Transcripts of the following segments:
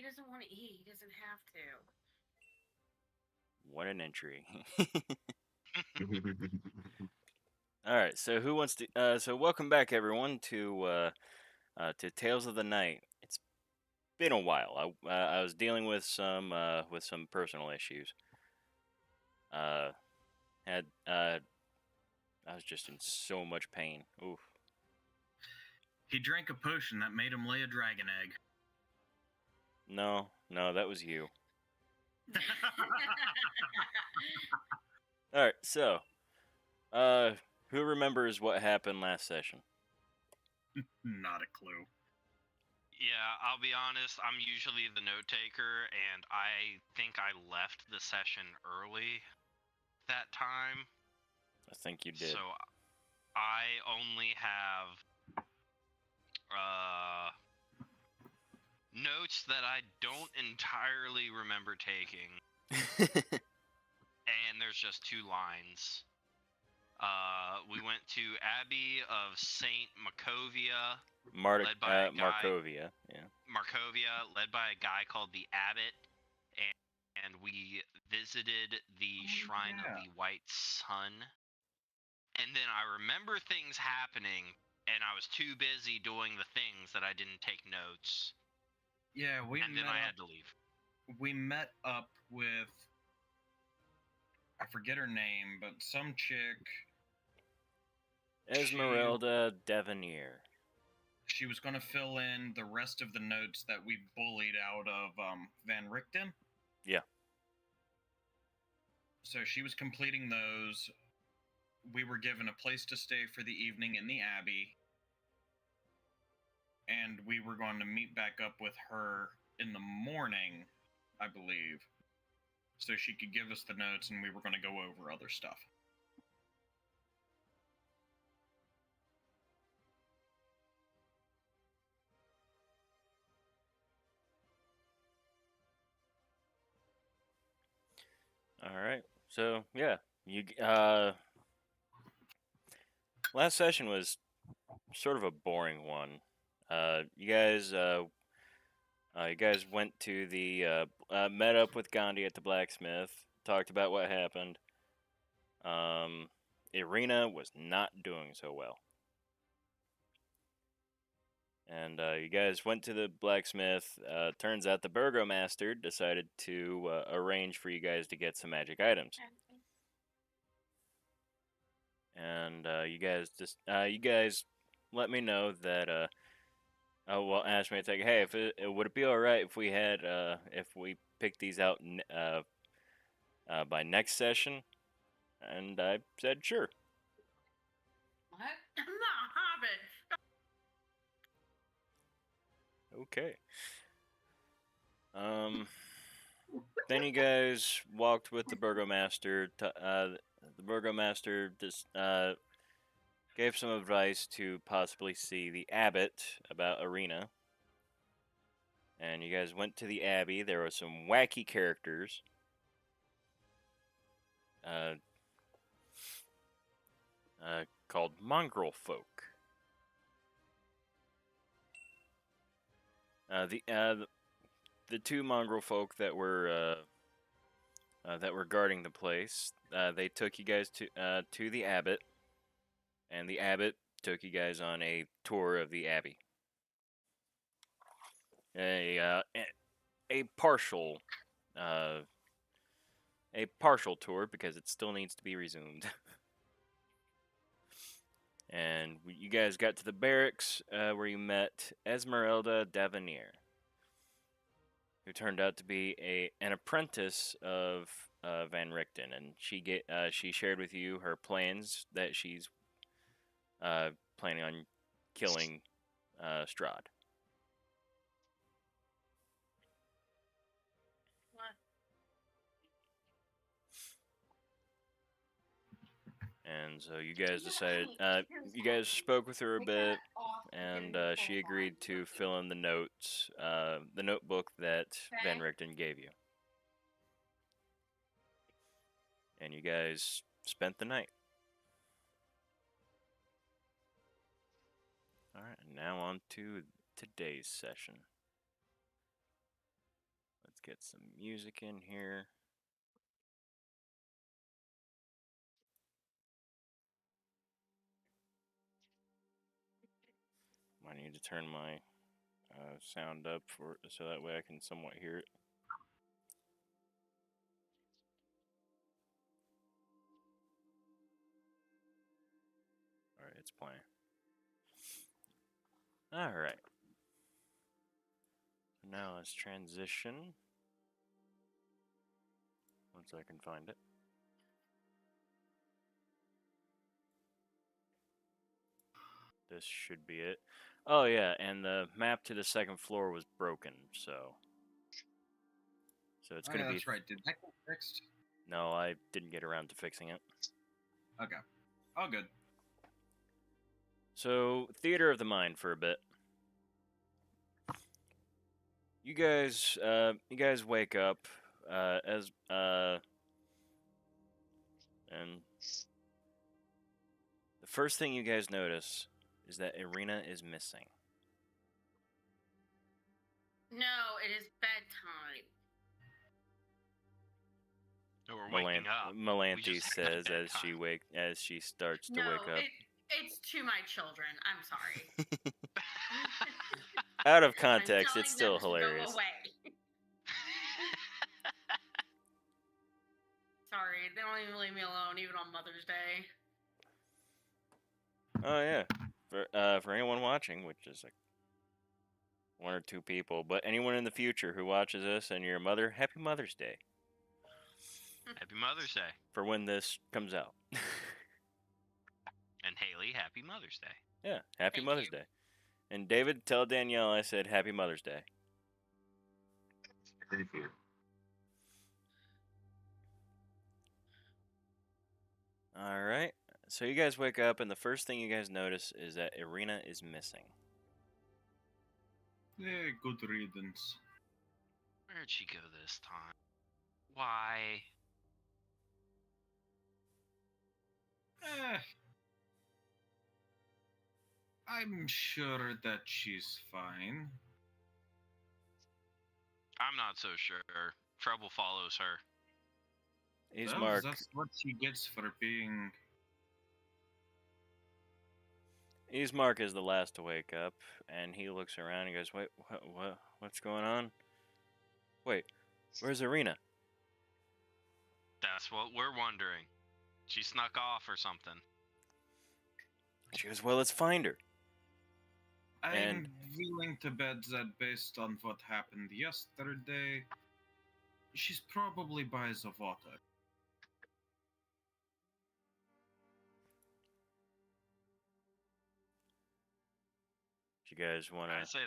doesn't want to eat. He doesn't have to. What an entry. All right, so who wants to? So welcome back, everyone, to Tales of the Night. It's been a while. I was dealing with some personal issues. Uh, had I was just in so much pain. Oof. He drank a potion that made him lay a dragon egg. No, that was you. All right, so who remembers what happened last session? Not a clue. Yeah, I'll be honest, I'm usually the note taker, and I think I left the session early that time. I think you did. So I only have notes that I don't entirely remember taking. And there's just 2 lines. We went to Abbey of Saint Markovia. Led by a guy, Markovia, yeah. Markovia, led by a guy called the Abbot, and we visited the Shrine of the White Sun. And then I remember things happening, and I was too busy doing the things that I didn't take notes. Yeah, then I had to leave. We met up with, I forget her name, but some chick. Esmeralda Devonier. She was going to fill in the rest of the notes that we bullied out of Van Richten. Yeah. So she was completing those. We were given a place to stay for the evening in the Abbey. And we were going to meet back up with her in the morning, I believe. So she could give us the notes and we were going to go over other stuff. All right. So, yeah, last session was sort of a boring one. You guys went to the met up with Gandhi at the blacksmith, talked about what happened. Irina was not doing so well. And you guys went to the blacksmith. Turns out the burgomaster decided to arrange for you guys to get some magic items. And you guys let me know that. Asked me, it's like, hey, would it be all right if we had if we picked these out by next session? And I said sure. What? I'm not a hobbit. Okay. Then you guys walked with the burgomaster. The burgomaster just gave some advice to possibly see the abbot about Arena. And you guys went to the Abbey. There were some wacky characters. Called Mongrel folk. The 2 mongrel folk that were guarding the place, they took you guys to the abbot, and the abbot took you guys on a tour of the abbey. A partial tour because it still needs to be resumed. And you guys got to the barracks where you met Esmeralda Devonier, who turned out to be an apprentice of Van Richten, and she shared with you her plans that she's planning on killing Strahd. And so you guys decided, you guys spoke with her a bit, and she agreed to fill in the notes, the notebook that Van Richten gave you. And you guys spent the night. Alright, now on to today's session. get some music in here. I need to turn my sound up so that way I can somewhat hear it. All right, it's playing. All right. Now let's transition. Once I can find it. This should be it. Oh yeah, and the map to the second floor was broken, so it's gonna be. That's right. Did that get fixed? No, I didn't get around to fixing it. Okay. All good. So, theater of the mind for a bit. You guys wake up and the first thing you guys notice is that Irina is missing. No, it is bedtime. No, we're waking up. Melanthe says as she starts to wake up. It's to my children. I'm sorry. Out of I'm context, telling it's still them to hilarious. Go away. Sorry, they don't even leave me alone, even on Mother's Day. Oh yeah, for anyone watching, which is like 1 or 2 people, but anyone in the future who watches this and you're a mother, happy Mother's Day. Happy Mother's Day. For when this comes out. And Haley, happy Mother's Day. Yeah, happy Thank Mother's you. Day. And David, tell Danielle I said happy Mother's Day. Thank you. All right. So you guys wake up, and the first thing you guys notice is that Irina is missing. Yeah, good riddance. Where'd she go this time? Why? I'm sure that she's fine. I'm not so sure. Trouble follows her. Ismark, That's what she gets for being... Ismark is the last to wake up, and he looks around and goes, "Wait, what's going on? Wait, where's Irina?" That's what we're wondering. She snuck off or something. She goes, "Well, let's find her." I'm willing to bet that based on what happened yesterday, she's probably by the water. Do you guys want I'd to? say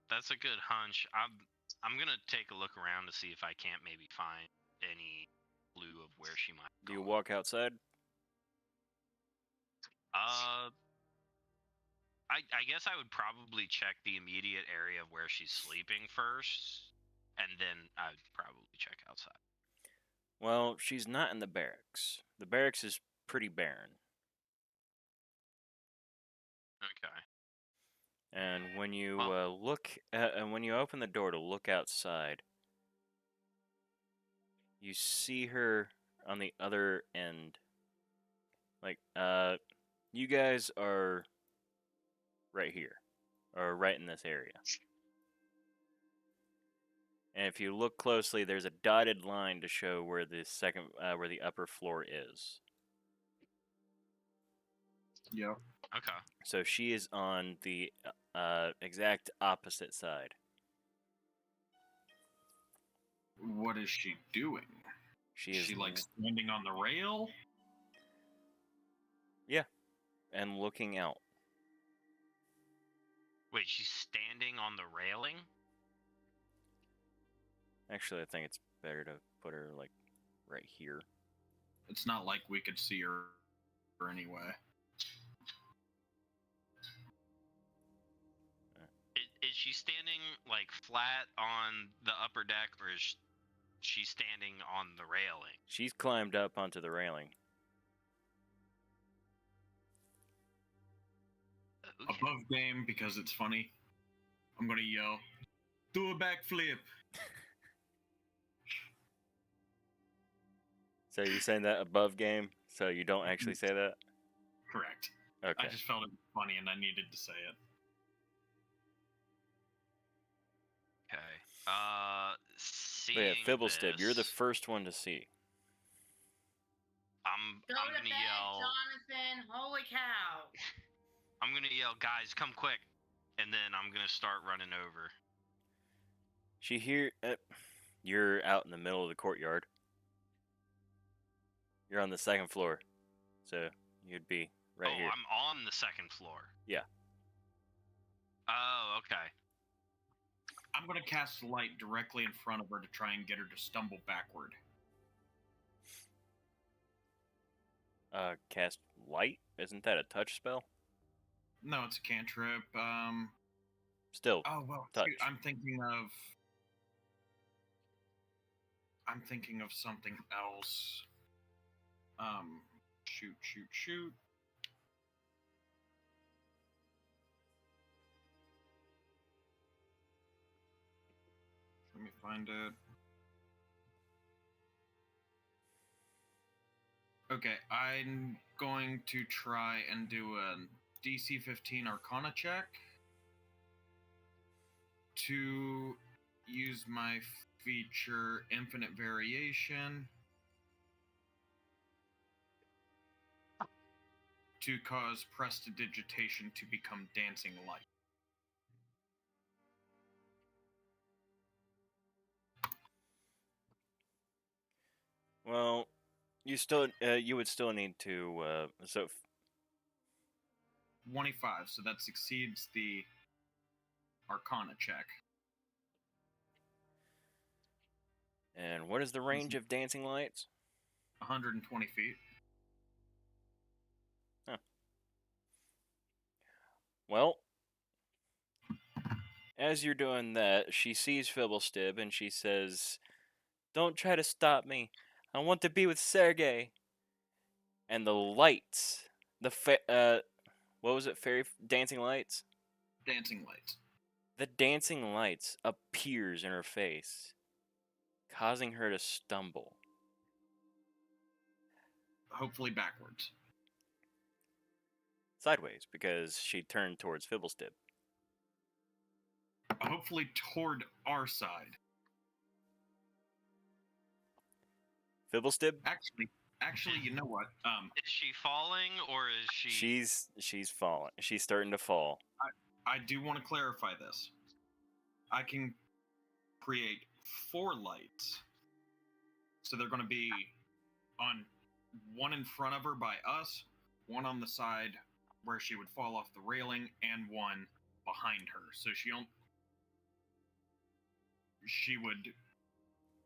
that's a good hunch. I'm gonna take a look around to see if I can't maybe find any clue of where she might Do go. you walk outside? I guess I would probably check the immediate area of where she's sleeping first, and then I'd probably check outside. Well, she's not in the barracks. The barracks is pretty barren. Okay. And when you Well- and when you open the door to look outside, you see her on the other end. Like, you guys are right here, or right in this area. And if you look closely, there's a dotted line to show where the where the upper floor is. Yeah. Okay. So she is on the exact opposite side. What is she doing? She Is is she like standing on the rail? and looking out. Wait, she's standing on the railing? Actually, I think it's better to put her like right here. It's not like we could see her anyway. Is she standing like flat on the upper deck, or is she standing on the railing? She's climbed up onto the railing. Okay. Above game, because it's funny, I'm gonna yell, "Do a backflip!" So you're saying that above game, so you don't actually say that? Correct. Okay. I just felt it funny and I needed to say it. Okay. But yeah, Seeing Fibblestib, you're the this, first one to see. I'm Go to gonna bed, yell. Jonathan. Holy cow. I'm gonna yell, guys, come quick, and then I'm gonna start running over. You're out in the middle of the courtyard. You're on the second floor, so you'd be right here. I'm on the second floor. Yeah. Oh, okay. I'm going to cast light directly in front of her to try and get her to stumble backward. Cast light? Isn't that a touch spell? No, it's a cantrip. Still, Oh well, touch. shoot, I'm thinking of something else. Shoot. Let me find it. Okay, I'm going to try and do a DC 15 Arcana check to use my feature Infinite Variation to cause Prestidigitation to become Dancing Light. Well, you would still need to, 25, so that succeeds the Arcana check. And what is the range of dancing lights? 120 feet. Huh. Well, as you're doing that, she sees Fibblestib and she says, "Don't try to stop me. I want to be with Sergei." And the lights, what was it? Fairy dancing lights? Dancing lights. The dancing lights appears in her face, causing her to stumble. Hopefully backwards. Sideways, because she turned towards Fibblestib. Hopefully toward our side. Fibblestib? Actually, you know what? Is she falling or is she? She's falling. She's starting to fall. I do want to clarify this. I can create 4 lights. So they're going to be on one in front of her by us, one on the side where she would fall off the railing, and one behind her. So she would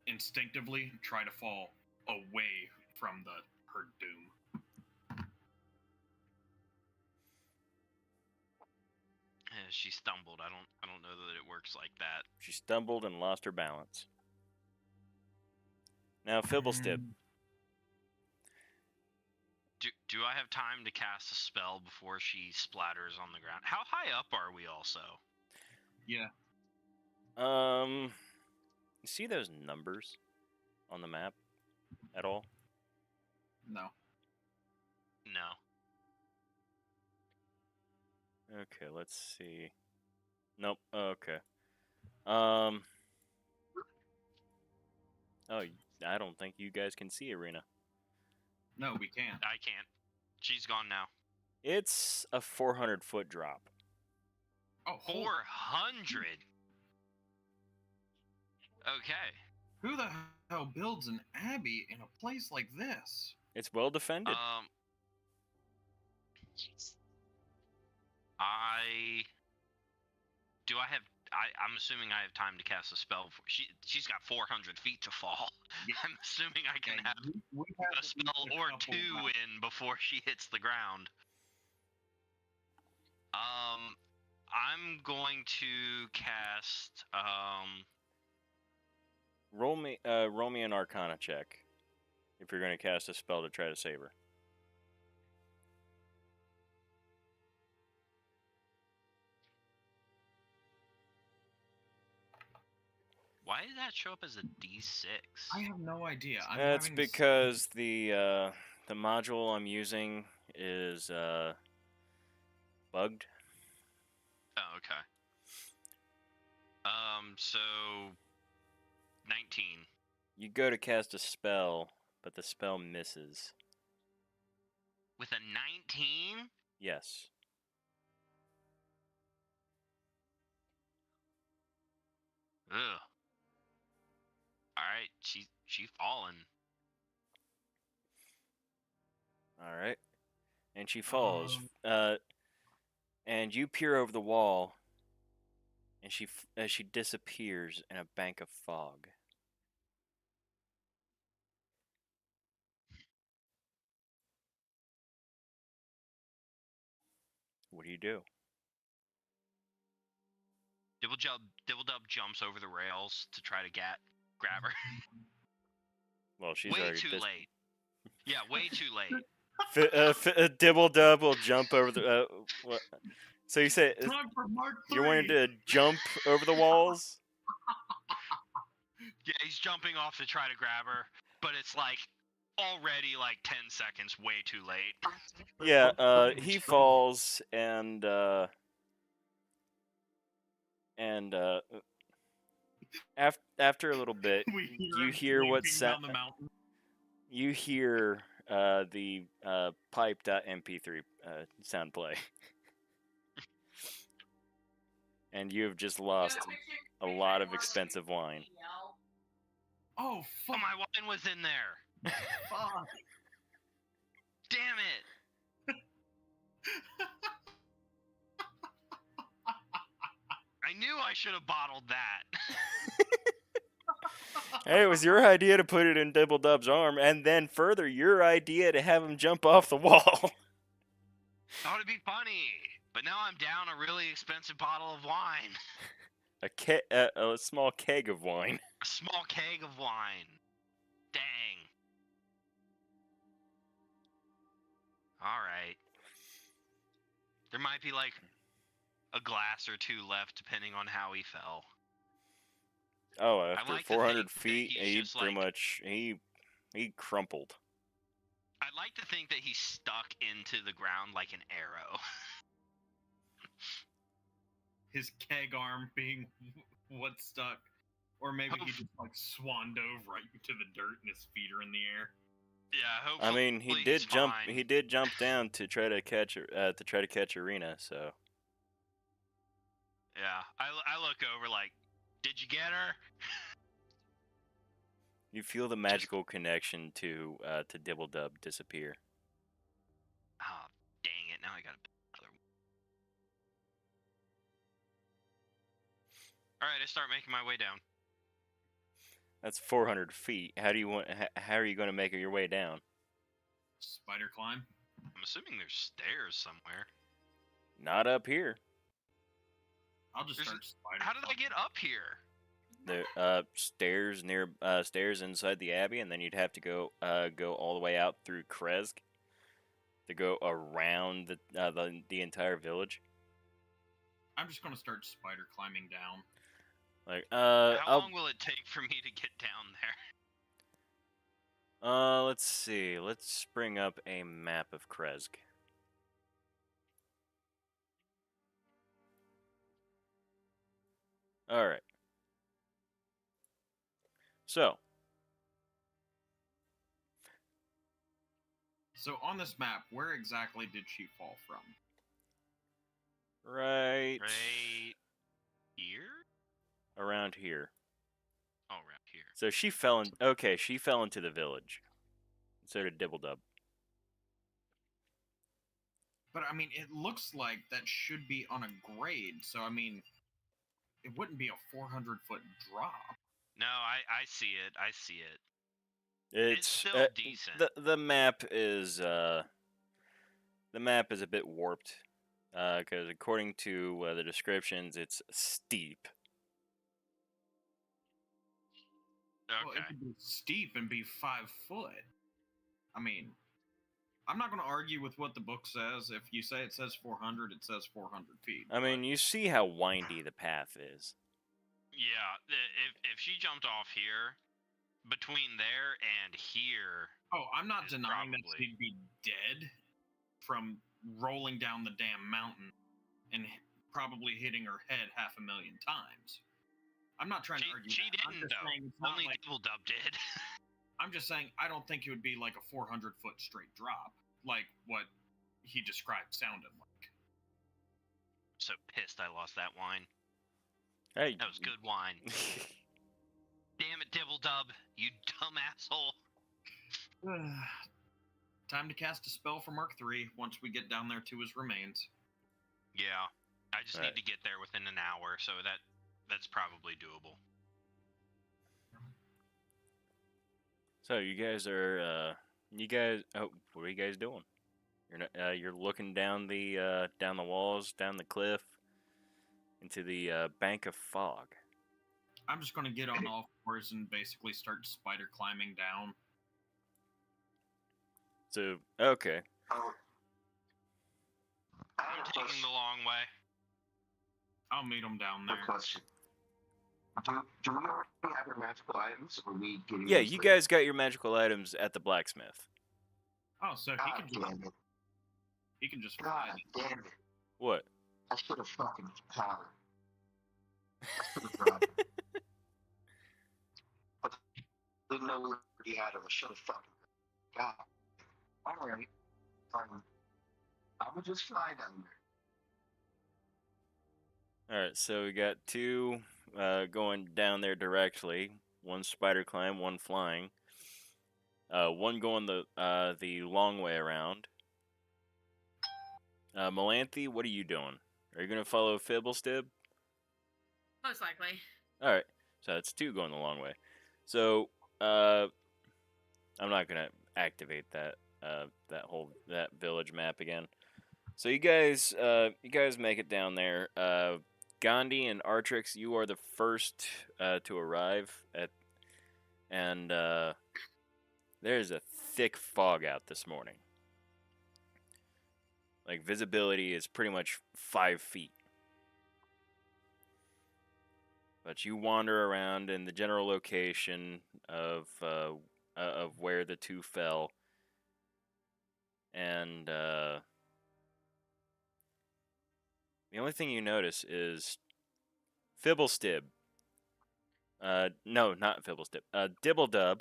instinctively try to fall away from her doom. She stumbled. I don't know that it works like that. She stumbled and lost her balance. Now, Fibblestib. Do I have time to cast a spell before she splatters on the ground? How high up are we also? Yeah. You see those numbers on the map at all? No. No. Okay, let's see. Nope. Okay. Oh, I don't think you guys can see Arena. No, we can't. I can't. She's gone now. It's a 400-foot drop. Oh, 400? Okay. Who the hell builds an abbey in a place like this? It's well defended. I'm assuming I have time to cast a spell. She's got 400 feet to fall. Yeah. I'm assuming I can have a spell or 2 in before she hits the ground. I'm going to cast. Roll me an Arcana check if you're going to cast a spell to try to save her. Why did that show up as a D6? I have no idea. I'm That's having because the module I'm using is bugged. Oh, okay. So 19. You go to cast a spell, but the spell misses. With a 19? Yes. Ugh. Alright, she fallen. All right. And she falls. And you peer over the wall, and she disappears in a bank of fog. What do you do? Dibble-Dub jumps over the rails to try to grab her. Well, she's Way already too late. Yeah, way too late. Dibble Dub will jump over the. What? So you say time for Mark 3. you wanted to jump over the walls? Yeah, he's jumping off to try to grab her, but it's like already like 10 seconds way too late. Yeah, he falls and after a little bit, you hear what sound. You hear the pipe.mp3 sound play. And you have just lost a lot of expensive wine. Oh, fuck. My wine was in there. Fuck. Damn it. I knew I should have bottled that. Hey, it was your idea to put it in Dibble Dub's arm, and then further, your idea to have him jump off the wall. Thought it'd be funny, but now I'm down a really expensive bottle of wine. A small keg of wine. A small keg of wine. Dang. Alright. There might be like a glass or two left depending on how he fell. Oh, after like to 400 think that feet, he's he just pretty like- much he crumpled. I'd like to think that he's stuck into the ground like an arrow. His keg arm being what's stuck. Or maybe he just like swan dove right into the dirt and his feet are in the air. Yeah, I hopefully mean, he he's did jump. fine. He did jump down to try to catch Arena. So Yeah, I look over like, did you get her? you feel the magical connection to Dibble Dub disappear. Oh, dang it! Now I gotta build another one. All right, I start making my way down. That's 400 feet. How do you want? How are you going to make your way down? Spider climb. I'm assuming there's stairs somewhere. Not up here. I'll just There's start spider How did I climbing. get up here? The stairs inside the abbey, and then you'd have to go all the way out through Kresk to go around the entire village. I'm just gonna start spider climbing down. Like How long will it take for me to get down there? let's see. Let's bring up a map of Kresk. All right. So on this map, where exactly did she fall from? right Right here? around here. Oh, around here. So she fell in. Okay, she fell into the village. So did Dibble Dub. But I mean, it looks like that should be on a grade. So I mean, it wouldn't be a 400-foot drop. No, I see it. I see it. It's still decent. The map is a bit warped because according to the descriptions, it's steep. Well, it Okay. could be steep and be 5 foot. I mean, I'm not going to argue with what the book says. If you say it says 400, it says 400 feet. I mean, you see how windy the path is. Yeah, if she jumped off here, between there and here, Oh, I'm not is denying that probably- she'd be dead from rolling down the damn mountain and probably hitting her head 500,000 times. I'm not trying to argue she that. I'm didn't just though. saying it's not Only like, Devil Dub did. I'm just saying I don't think it would be like a 400-foot straight drop, like what he described sounded like. So pissed I lost that wine. Hey, That was good wine. Damn it, Devil Dub, you dumb asshole. Time to cast a spell for Mark III once we get down there to his remains. Yeah, I just Right. need to get there within an hour, so that's probably doable. So you guys are oh, what are you guys doing? You're not, you're looking down the walls, down the cliff, into the bank of fog. I'm just going to get on all fours and basically start spider climbing down. So okay, Oh, I I'm have a taking question. the long way. I'll meet him down A there. question. Do we already have our magical items, or are we getting? yeah, those you later? guys got your magical items at the blacksmith. Oh, so he God can just, damn it! he can just fly. God damn it! What? I should have fucking powered. I should have grabbed it. But didn't know we already had them. I should have fucking. God. All right. I would just fly down there. All right, so we got two going down there directly. One spider climb, one flying. One going the long way around. Melanthe, what are you doing? Are you gonna follow Fibblestib? Most likely. All right, so that's two going the long way. So I'm not gonna activate that that village map again. So you guys make it down there. Gandhi and Artrix, you are the first to arrive at, and there's a thick fog out this morning. Like visibility is pretty much 5 feet. But you wander around in the general location of where the two fell, and the only thing you notice is Fibblestib. No, not Fibblestib. Dibbledub,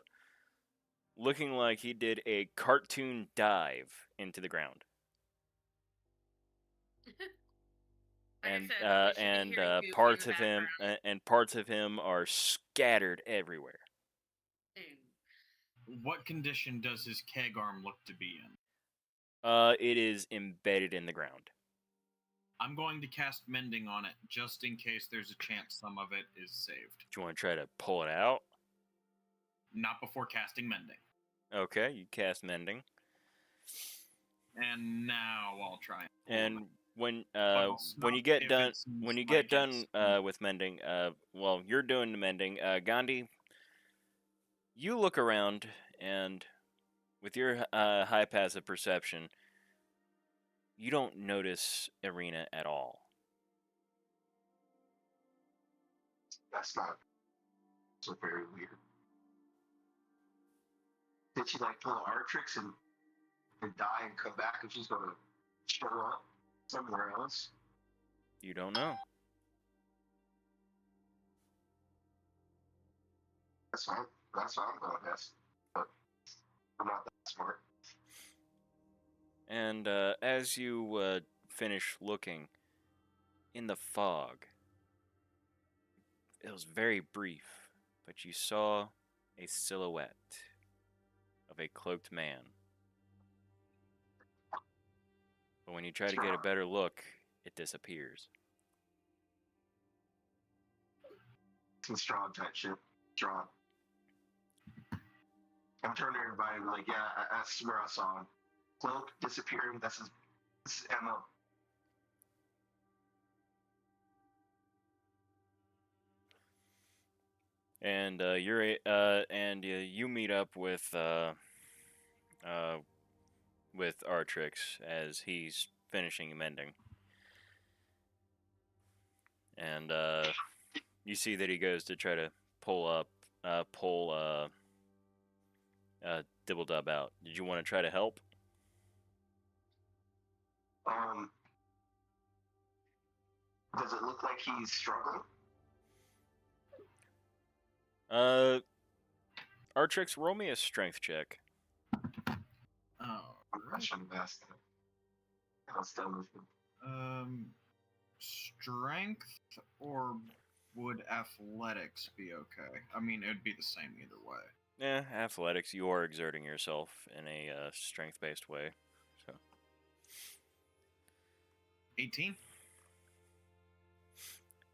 looking like he did a cartoon dive into the ground. Like I And said, we should be hearing Goofy in parts the of him background. and parts of him are scattered everywhere. Ooh. What condition does his keg arm look to be in? It is embedded in the ground. I'm going to cast Mending on it, just in case there's a chance some of it is saved. Do you want to try to pull it out? Not before casting Mending. Okay, you cast mending, And now I'll try. and when I'll you stop get if done it seems when you like get done it's- with mending, well, you're doing the mending. Gandhi, you look around, and with your high passive perception, you don't notice Irina at all. That's not so very weird. Did she like pull our tricks and die and come back, and she's gonna show up somewhere else? You don't know. That's fine. That's what I'm gonna guess. But I'm not that smart. And as you finish looking in the fog, it was very brief, but you saw a silhouette of a cloaked man. But when you try to get a better look, it disappears. Some strong type shit. Strong. I'm turning to everybody and like, yeah, I swear I saw him. Cloak disappearing. This is MO. And you meet up with Artrix as he's finishing mending. And You see that he goes to try to pull Dibble Dub out. Did you want to try to help? Does it look like he's struggling? Artrix, roll me a strength check. Oh, I shouldn't have asked that. How's that with him? Strength or would athletics be okay? I mean, it'd be the same either way. Yeah, athletics. You are exerting yourself in a strength-based way. So 18.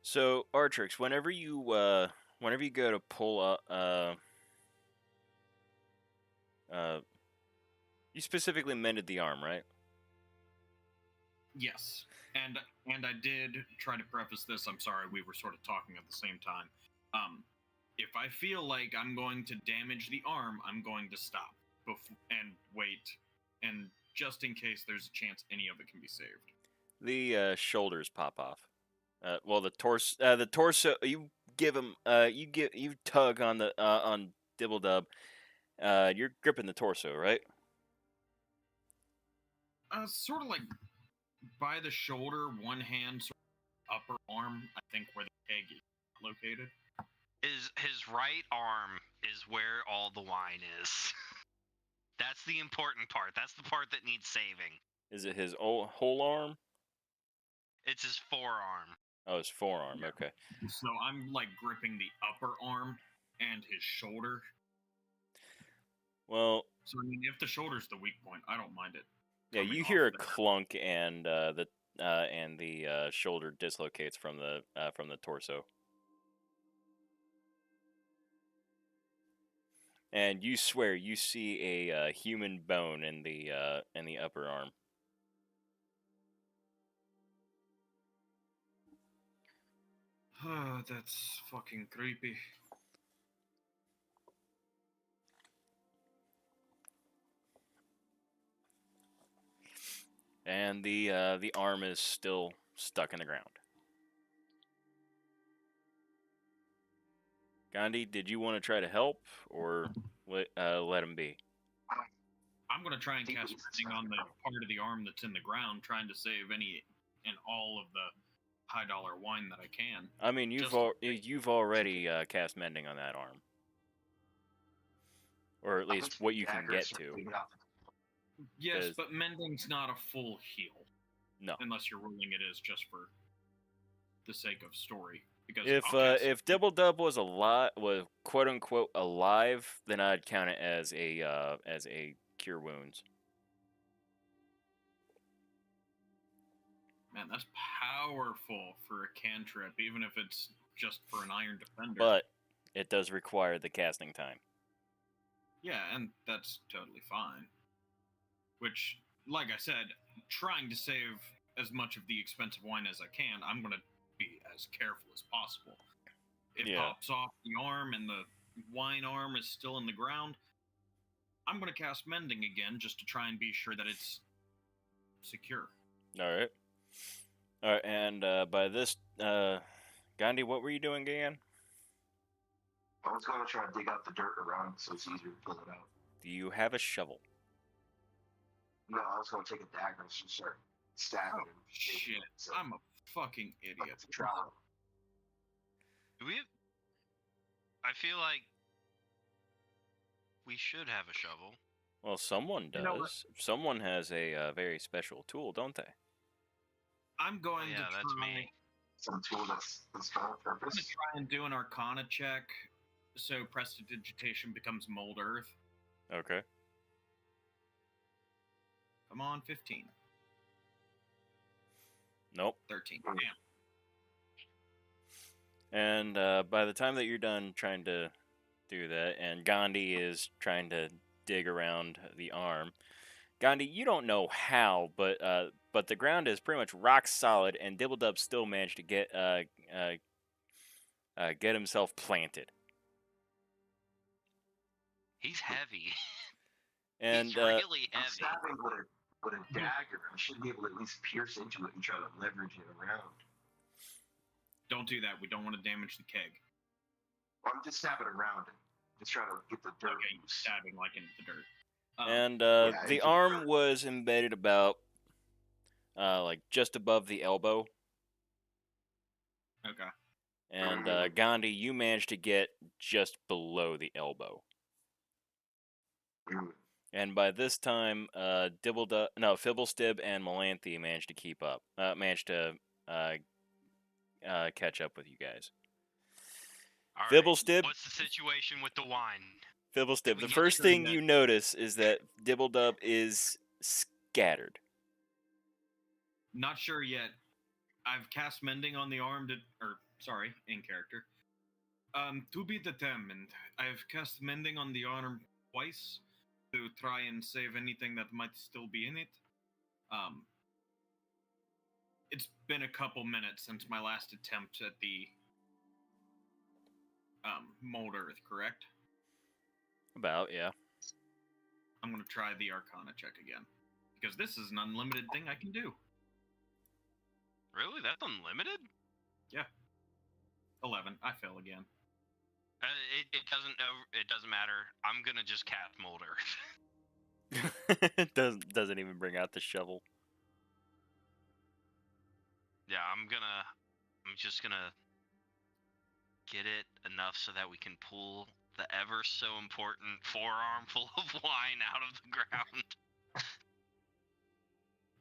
So, Artrix, whenever you go to pull up, you specifically mended the arm, right? Yes, and I did try to preface this. I'm sorry, we were sort of talking at the same time. If I feel like I'm going to damage the arm, I'm going to stop and wait, and just in case there's a chance any of it can be saved. The shoulders pop off. Well, the torso. You give him. You tug on the on Dibble Dub. You're gripping the torso, right? Sort of like by the shoulder, one hand, sort of upper arm. I think where the peg is located. His right arm is where all the wine is. That's the important part. That's the part that needs saving. Is it his whole arm? It's his forearm. Oh, his forearm. Yeah. Okay. So I'm like gripping the upper arm and his shoulder. Well. So I mean, if the shoulder's the weak point, I don't mind it. Yeah, you hear a clunk, and the shoulder dislocates from the torso. And you swear you see a human bone in the upper arm. That's fucking creepy. And the arm is still stuck in the ground. Gandhi, did you want to try to help, or let him be? I'm gonna try and cast something on the part of the arm that's in the ground, trying to save any and all of the high dollar wine that I can. I mean, you've already cast mending on that arm, or at least what you can get to. Yes, but mending's not a full heal. No, unless you're ruling it as just for the sake of story. Because if Dibble Dub was quote unquote alive, then I'd count it as a cure wounds. Man, that's powerful for a cantrip, even if it's just for an Iron Defender. But it does require the casting time. Yeah, and that's totally fine. Which, like I said, trying to save as much of the expensive wine as I can, I'm going to be as careful as possible. It pops off the arm and the wine arm is still in the ground. I'm going to cast Mending again just to try and be sure that it's secure. All right, and by this, Gandhi, what were you doing again? I was going to try to dig out the dirt around so it's easier to pull it out. Do you have a shovel? No, I was going to take a dagger and just start stabbing him. Shit, so I'm a fucking idiot. Do we? I feel like we should have a shovel. Well, someone does. You know someone has a very special tool, don't they? I'm going to try. That's me. Some tool that's for a I'm purpose. going to try and do an Arcana check so Prestidigitation becomes Mold Earth. Okay. Come on, 15. Nope. 13. Mm. Damn. And by the time that you're done trying to do that, and Gandhi is trying to dig around the arm, Gandhi, you don't know how, but the ground is pretty much rock solid, and Dibble Dub still managed to get himself planted. He's heavy. And He's really I'm heavy. stabbing with a dagger. I should be able to at least pierce into it and try to leverage it around. Don't do that. We don't want to damage the keg. Well, I'm just stabbing around it. Just trying to get the dirt Okay, loose. stabbing like into the dirt. And yeah, the into the arm dirt. was embedded about, like just above the elbow. Okay. And Gandhi, you managed to get just below the elbow. Mm. And by this time, Fibblestib and Melanthe managed to keep up. Managed to catch up with you guys. All right. Fibblestib, What's the situation with the wine? Fibblestib. we The get first sure thing that- you notice is that Dibbledub is scattered. Not sure yet. I've cast mending on the arm in character. To be determined. I've cast mending on the arm twice to try and save anything that might still be in it. It's been a couple minutes since my last attempt at the mold earth, correct? About, yeah. I'm gonna try the Arcana check again. Because this is an unlimited thing I can do. Really? That's unlimited? 11. I fail again. It doesn't matter. I'm gonna just cast Mold Earth. It doesn't even bring out the shovel. Yeah, I'm just gonna get it enough so that we can pull the ever so important forearm full of wine out of the ground.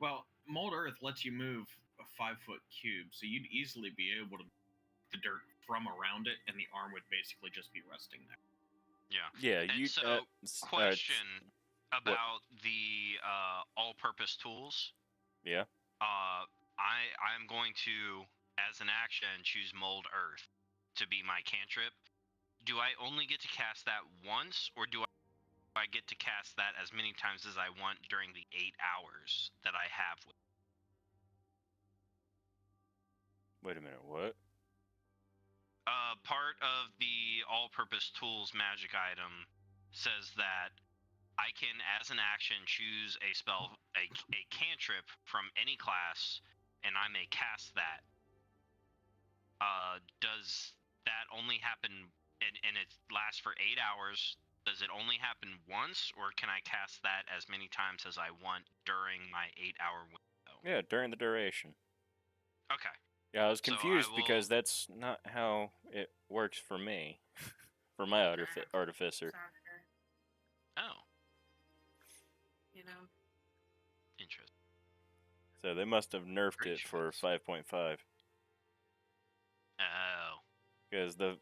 Well, mold earth lets you move a 5-foot cube, so you'd easily be able to the dirt from around it, and the arm would basically just be resting there. Yeah. Yeah, And you. so, question about the all-purpose tools. Yeah. I'm going to, as an action, choose Mold Earth to be my cantrip. Do I only get to cast that once, or do I get to cast that as many times as I want during the 8 hours that I have with? Wait a minute. What? Part of the all-purpose tools magic item says that I can, as an action, choose a spell, a cantrip from any class, and I may cast that. Does that only happen, and it lasts for 8 hours? Does it only happen once, or can I cast that as many times as I want during my 8-hour window? Yeah, during the duration. Okay. Yeah, I was So I confused because will- that's not how it works for me. For my artificer. Soccer, Oh, you know. interesting. So they must have nerfed Pretty it sure for it's- 5.5. Oh. Because the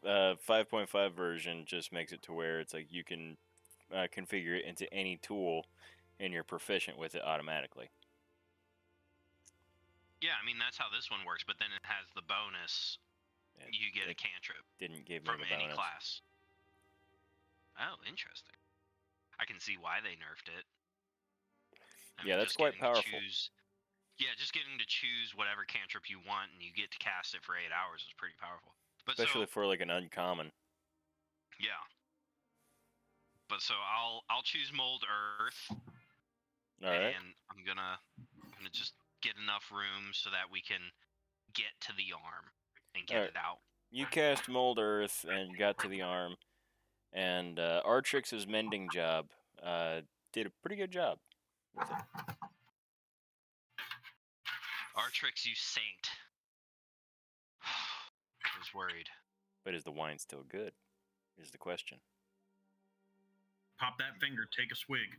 5.5 version just makes it to where it's like you can configure it into any tool and you're proficient with it automatically. Yeah, I mean, that's how this one works, but then it has the bonus. And You get a it cantrip didn't give me from the any bonus. class. Oh, interesting. I can see why they nerfed it. I Yeah, mean, that's just quite getting to powerful. just getting to choose whatever cantrip you want, and you get to cast it for 8 hours is pretty powerful. But Especially so, for like an uncommon. yeah. But so I'll choose Mold Earth, Alright. and I'm gonna just get enough room so that we can get to the arm and get Alright. it out. You cast Mold Earth and got to the arm. And Artrix's mending job did a pretty good job with it. Artrix, you saint. I was worried. But is the wine still good? Is the question. Pop that finger, take a swig.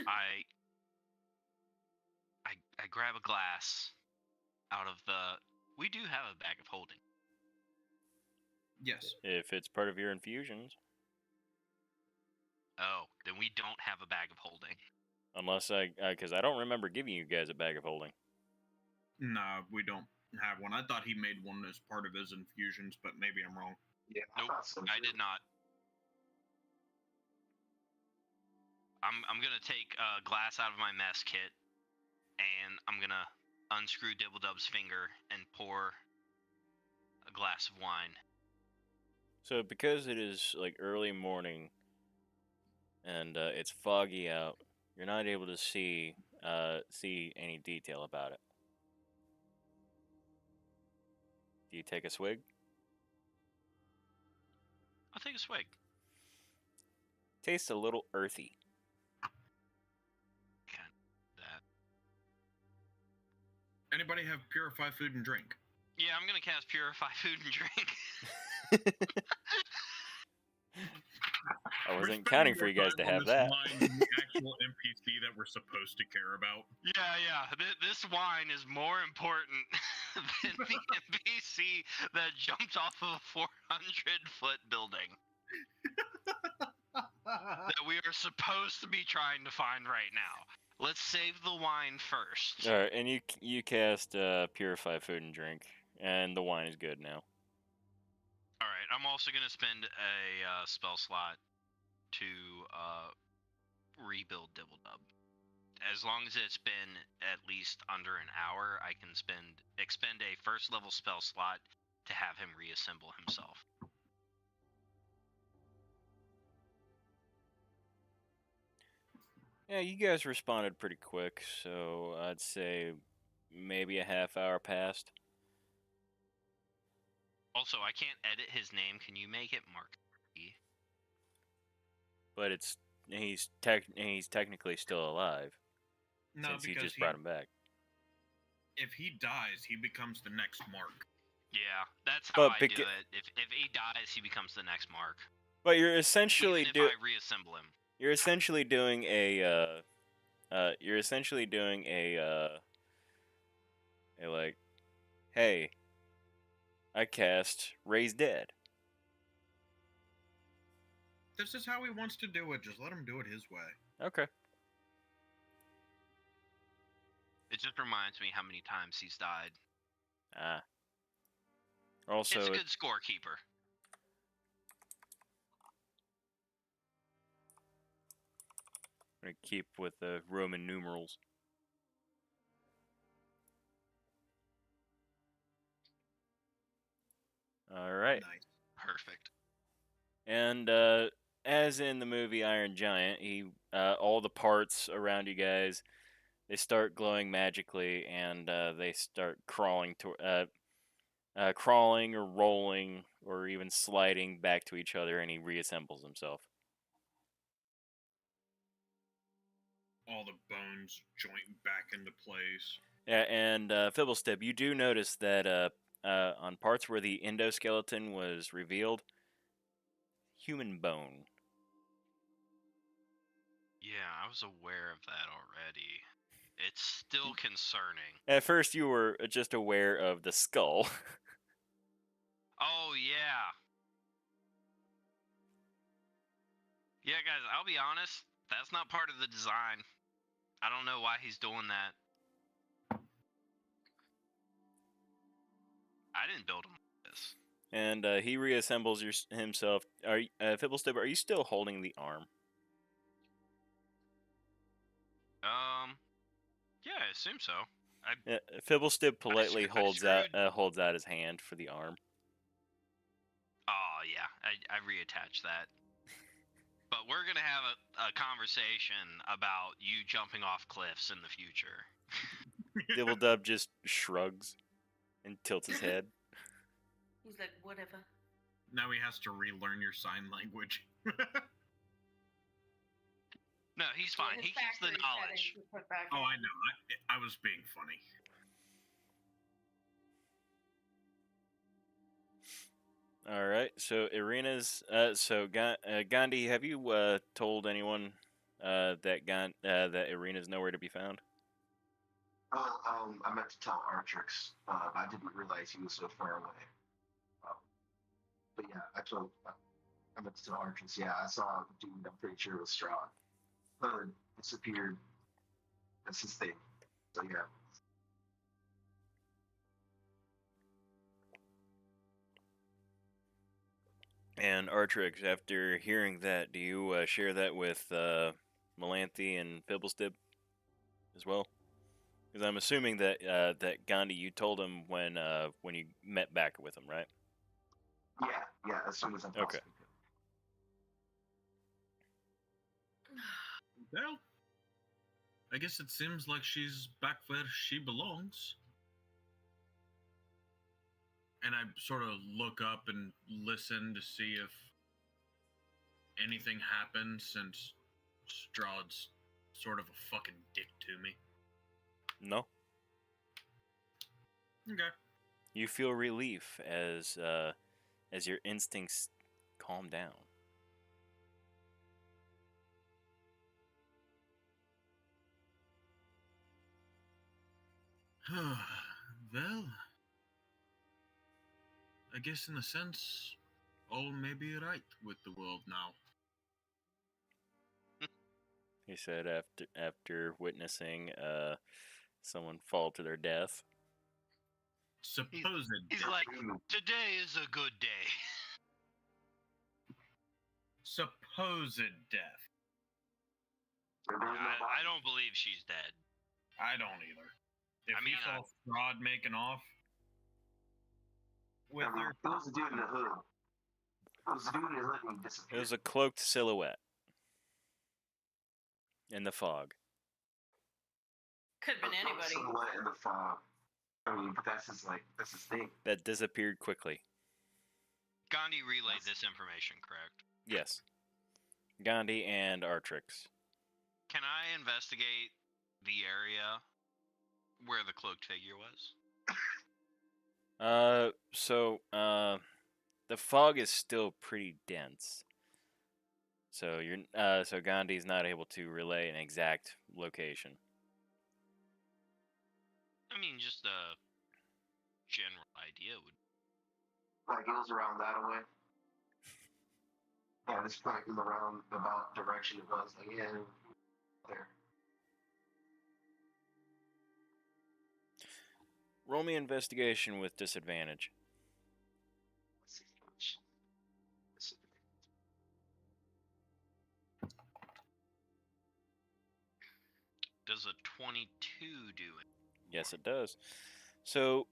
I grab a glass out of the. We do have a bag of holding. Yes. If it's part of your infusions. Oh, then we don't have a bag of holding. Unless because I don't remember giving you guys a bag of holding. Nah, we don't have one. I thought he made one as part of his infusions, but maybe I'm wrong. Yeah, Nope, thought so, I too. did not. I'm gonna take a glass out of my mess kit, and I'm gonna unscrew Dibbledub's finger and pour a glass of wine. So because it is like early morning and it's foggy out, you're not able to see any detail about it. Do you take a swig? I'll take a swig. Tastes a little earthy. Can't do that. Anybody have purify food and drink? Yeah, I'm gonna cast Purify Food and Drink. I We're wasn't spending counting for more you guys to time on have this that. line than the actual NPC that we're supposed to care about. Yeah. This wine is more important than the NPC that jumped off of a 400-foot building that we are supposed to be trying to find right now. Let's save the wine first. All right, and you cast Purify Food and Drink, and the wine is good now. All right, I'm also gonna spend a spell slot to rebuild Dibble Dub. As long as it's been at least under an hour, I can expend a first level spell slot to have him reassemble himself. Yeah, you guys responded pretty quick, so I'd say maybe a half hour passed. Also, I can't edit his name. Can you make it Mark E? But he's technically still alive No, since you because just brought him back. if he dies, he becomes the next Mark. Yeah, that's how But I do it. If he dies, he becomes the next Mark. But you're essentially Even if I reassemble him. you're essentially doing a like, hey, I cast Raise Dead. This is how he wants to do it. Just let him do it his way. Okay. It just reminds me how many times he's died. Ah. Also, It's a good scorekeeper. I'm gonna keep with the Roman numerals. All right. Nice. Perfect. And as in the movie Iron Giant, all the parts around you guys, they start glowing magically, and they start crawling crawling or rolling or even sliding back to each other, and he reassembles himself. All the bones joint back into place. Yeah, and Fibblestep, you do notice that on parts where the endoskeleton was revealed, human bone. Yeah, I was aware of that already. It's still concerning. At first, you were just aware of the skull. Oh, yeah. Yeah, guys, I'll be honest. That's not part of the design. I don't know why he's doing that. I didn't build him like this. And he reassembles himself. Fibblestep, are you still holding the arm? Yeah, I assume so. Fibblestep politely I holds screwed- out his hand for the arm. Oh, yeah, I reattached that. But we're gonna have a conversation about you jumping off cliffs in the future. Dibbledub just shrugs and tilts his head. He's like, whatever. Now he has to relearn your sign language. No, he's fine. His He keeps the factory knowledge. settings were put back Oh, in. I know. I was being funny. All right. So Irina's. Gandhi, have you told anyone that Irina's nowhere to be found? I meant to tell Artrix, but I didn't realize he was so far away. But yeah, I meant to tell Artrix. Yeah, I saw a dude. I'm pretty sure it was Strahd. Disappeared. That's his thing. So yeah. And Artrix, after hearing that, do you share that with Melanthe and Fibblestep as well? Because I'm assuming that that Gandhi, you told him when you met back with him, right? Yeah, as soon as I possibly could. Well, I guess it seems like she's back where she belongs. And I sort of look up and listen to see if anything happened since Strahd's sort of a fucking dick to me. No. Okay. You feel relief as your instincts calm down. Well, I guess in a sense, all may be right with the world now. He said after witnessing someone fall to their death. Supposed He's death. like, today is a good day. Supposed death. I don't believe she's dead. I don't either. If I mean, he saw Strahd making off with her, It was a dude in the hood. It was a dude in the hood and he It disappeared. was a cloaked silhouette in the fog. Could have been anybody. Silhouette in the fog. I mean, but that's his thing. That disappeared quickly. Gandhi relayed this information, correct? Yes. Gandhi and Artrix. Can I investigate the area where the cloaked figure was? The fog is still pretty dense. So so Gandhi's not able to relay an exact location. I mean, just a general idea would. Like it was around that way. Yeah, this point in the roundabout direction it was. Like, yeah, there. Roll me investigation with disadvantage. Does a 22 do it? Yes, it does. So,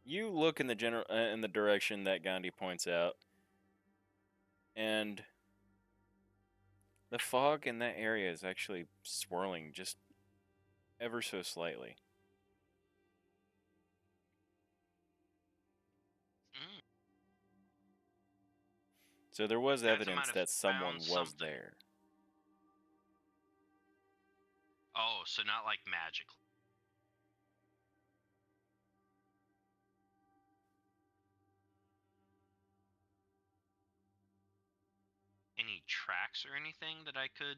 you look in the in the direction that Gandhi points out, and the fog in that area is actually swirling just ever so slightly. Mm. So there was Guys, I evidence might have that someone found was something. there. Oh, so not like magically. Any tracks or anything that I could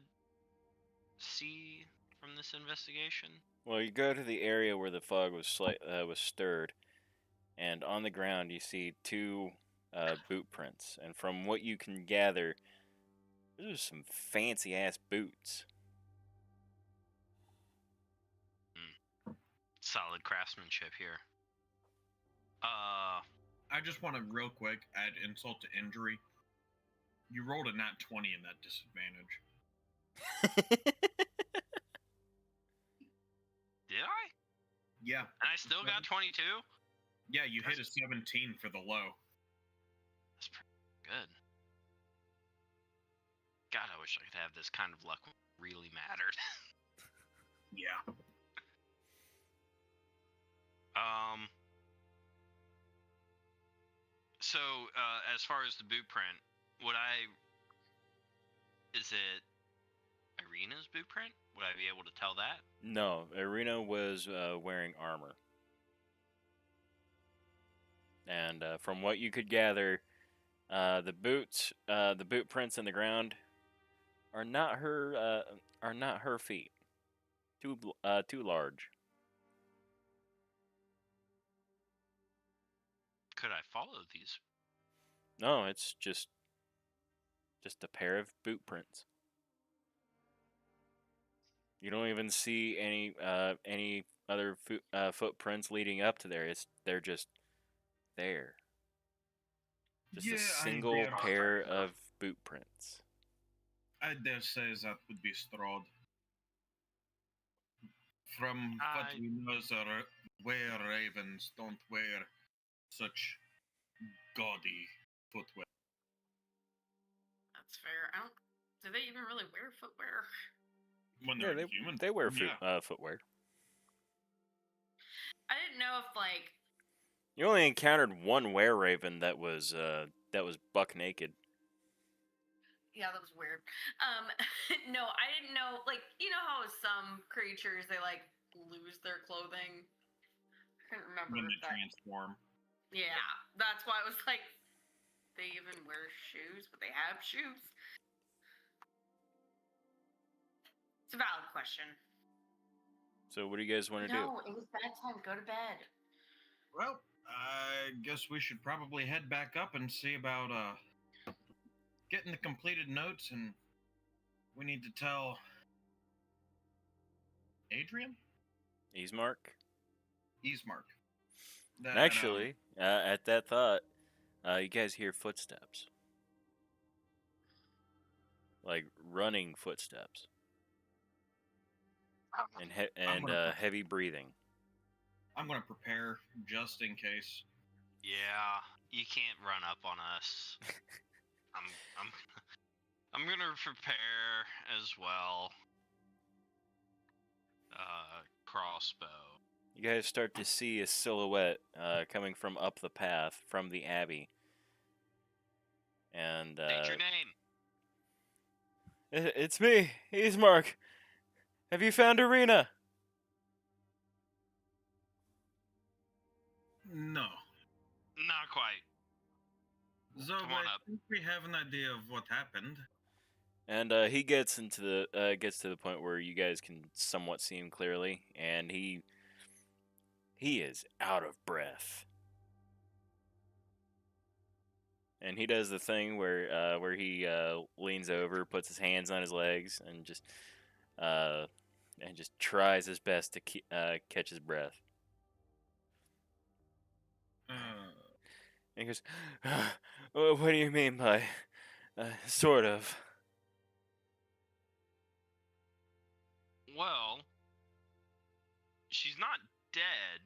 see from this investigation? Well, you go to the area where the fog was stirred, and on the ground you see two boot prints. And from what you can gather, those are some fancy ass boots. Solid craftsmanship here. I just want to real quick add insult to injury. You rolled a nat 20 in that disadvantage. Did I? Yeah. And I still got 22? Yeah, you hit a 17 for the low. That's pretty good. God, I wish I could have this kind of luck when it really mattered. Yeah. So, as far as the boot print, is it Irina's boot print? Would I be able to tell that? No, Irina was wearing armor. And from what you could gather, the boot prints in the ground are not her feet. Too large. Could I follow these? No, it's just a pair of boot prints. You don't even see any other footprints leading up to there. They're just there. Just a single pair of boot prints. I dare say that would be Strahd. From what we know, were ravens don't wear such gaudy footwear. That's fair. Do they even really wear footwear? When they're human, they wear yeah. footwear. I didn't know if You only encountered one were-raven that was buck naked. Yeah, that was weird. No, I didn't know. Like, you know how some creatures they like lose their clothing. I couldn't remember When they that. transform. Yeah, that's why I was like, they even wear shoes, but they have shoes. It's a valid question. So what do you guys want to do? No, it was bedtime. Go to bed. Well, I guess we should probably head back up and see about getting the completed notes, and we need to tell Adrian? Easmark? Easmark. Actually, at that thought, you guys hear footsteps. Like running footsteps. And heavy breathing. I'm gonna prepare just in case. Yeah, you can't run up on us. I'm gonna prepare as well. Crossbow. You guys start to see a silhouette coming from up the path from the Abbey. And State your name. It's me, Easmark. Have you found Arena? No. Not quite. So Come on I up. think we have an idea of what happened. And he gets to the point where you guys can somewhat see him clearly, and he is out of breath. And he does the thing where he leans over, puts his hands on his legs, and just tries his best to catch his breath. And he goes, "What do you mean by sort of?" Well, she's not dead.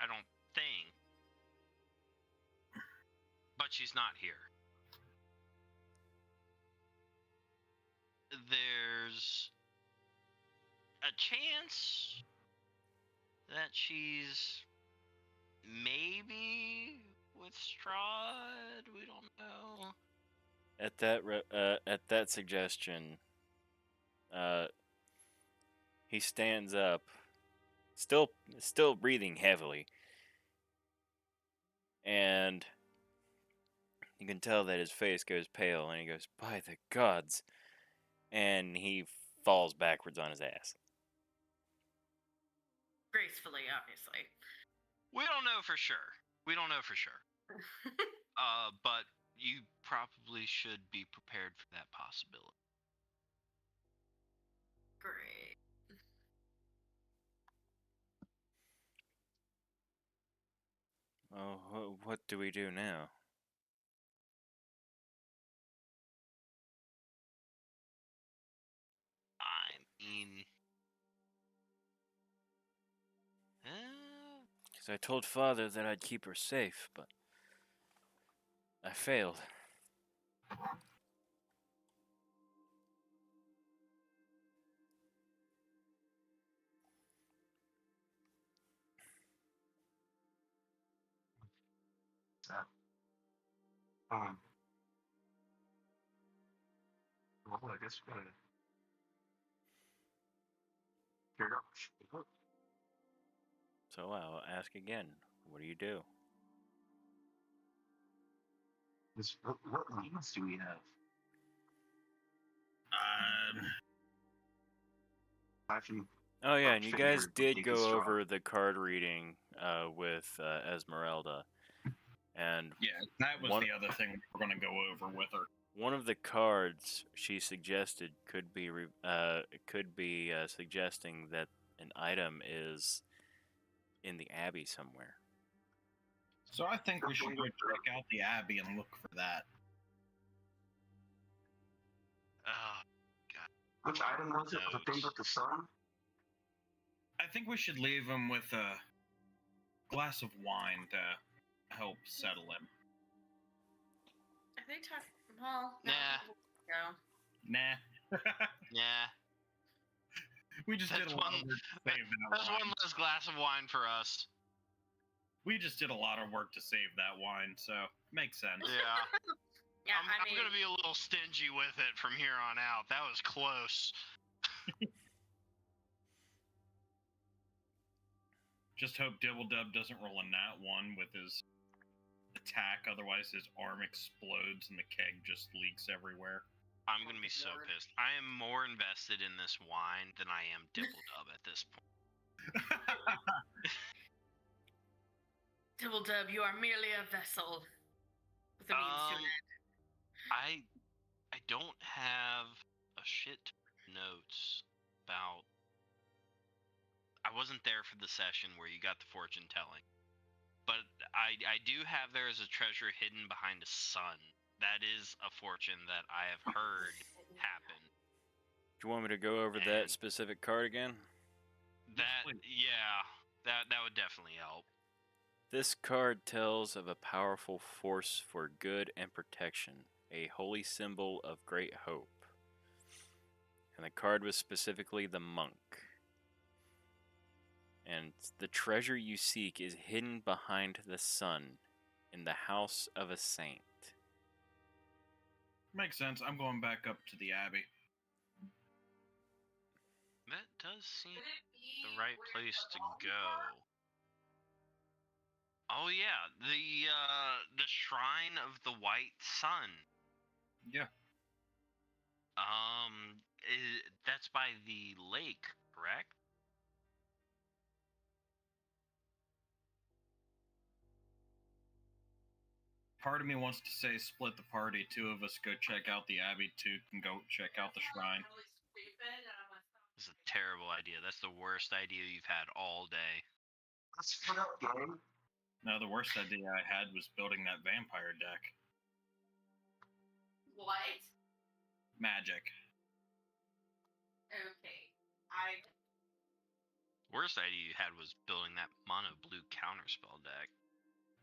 I don't think. But she's not here. There's a chance that she's maybe with Strahd. We don't know. At that suggestion, he stands up, still breathing heavily, and you can tell that his face goes pale, and he goes, "By the gods!" and he falls backwards on his ass. Gracefully, obviously. We don't know for sure. But you probably should be prepared for that possibility. Great. Oh, what do we do now? I mean, Because I told Father that I'd keep her safe, but I failed. Well, I guess we're gonna figure it out. So I'll ask again. What do you do? What leads do we have? Actually, Oh yeah, and you figure guys did Deacon go Strahd. over the card reading with Esmeralda, and Yeah, that was One- the other thing we were going to go over with her. one of the cards she suggested could be suggesting that an item is in the Abbey somewhere. So I think we should go check out the Abbey and look for that. Which item was it? The thing with the sun? I think we should leave him with a glass of wine to help settle him. Are they talking? Well, Nah. Go. Nah. yeah. We just did That's a lot one- of work to save that That's wine. one less glass of wine for us. We just did a lot of work to save that wine, so makes sense. Yeah. Yeah, I'm gonna be a little stingy with it from here on out. That was close. Just hope Dibble Dub doesn't roll a nat 1 with his attack, otherwise his arm explodes and the keg just leaks everywhere. I'm gonna be so pissed. I am more invested in this wine than I am Dibble Dub at this point. Dibble Dub, you are merely a vessel with a means to an end. I don't have a shit ton of notes about. I wasn't there for the session where you got the fortune telling, but I do have there as a treasure hidden behind a sun. That is a fortune that I have heard happen. Do you want me to go over that specific card again? That would definitely help. This card tells of a powerful force for good and protection, a holy symbol of great hope. And the card was specifically the monk. And the treasure you seek is hidden behind the sun in the house of a saint. Makes sense. I'm going back up to the Abbey. That does seem the right place to go. Oh yeah, the Shrine of the White Sun. Yeah. That's by the lake, correct? Part of me wants to say split the party. 2 of us go check out the Abbey, 2 can go check out the shrine. This is a terrible idea. That's the worst idea you've had all day. Let's split up, gang. No, the worst idea I had was building that vampire deck. What? Magic. Okay. Worst idea you had was building that mono blue counterspell deck.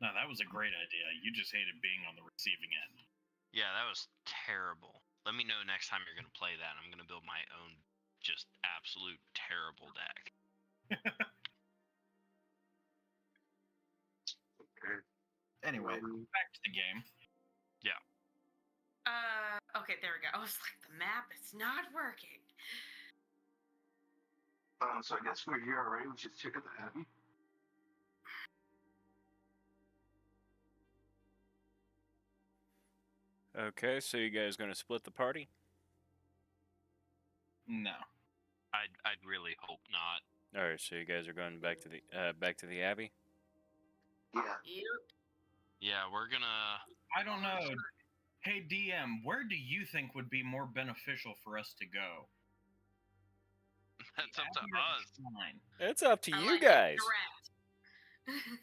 No, that was a great idea. You just hated being on the receiving end. Yeah, that was terrible. Let me know next time you're going to play that. I'm going to build my own just absolute terrible deck. Anyway, back to the game. Yeah. Okay, there we go. I was like, the map is not working. So I guess we're here already. We should check out the Abbey. Okay, so you guys going to split the party? No. I'd really hope not. All right, so you guys are going back to the Abbey. Yeah. Yep. Yeah, we're gonna. I don't know. Hey, DM, where do you think would be more beneficial for us to go? That's The up to Abbey or the us. shrine? It's up to I you like it guys. direct.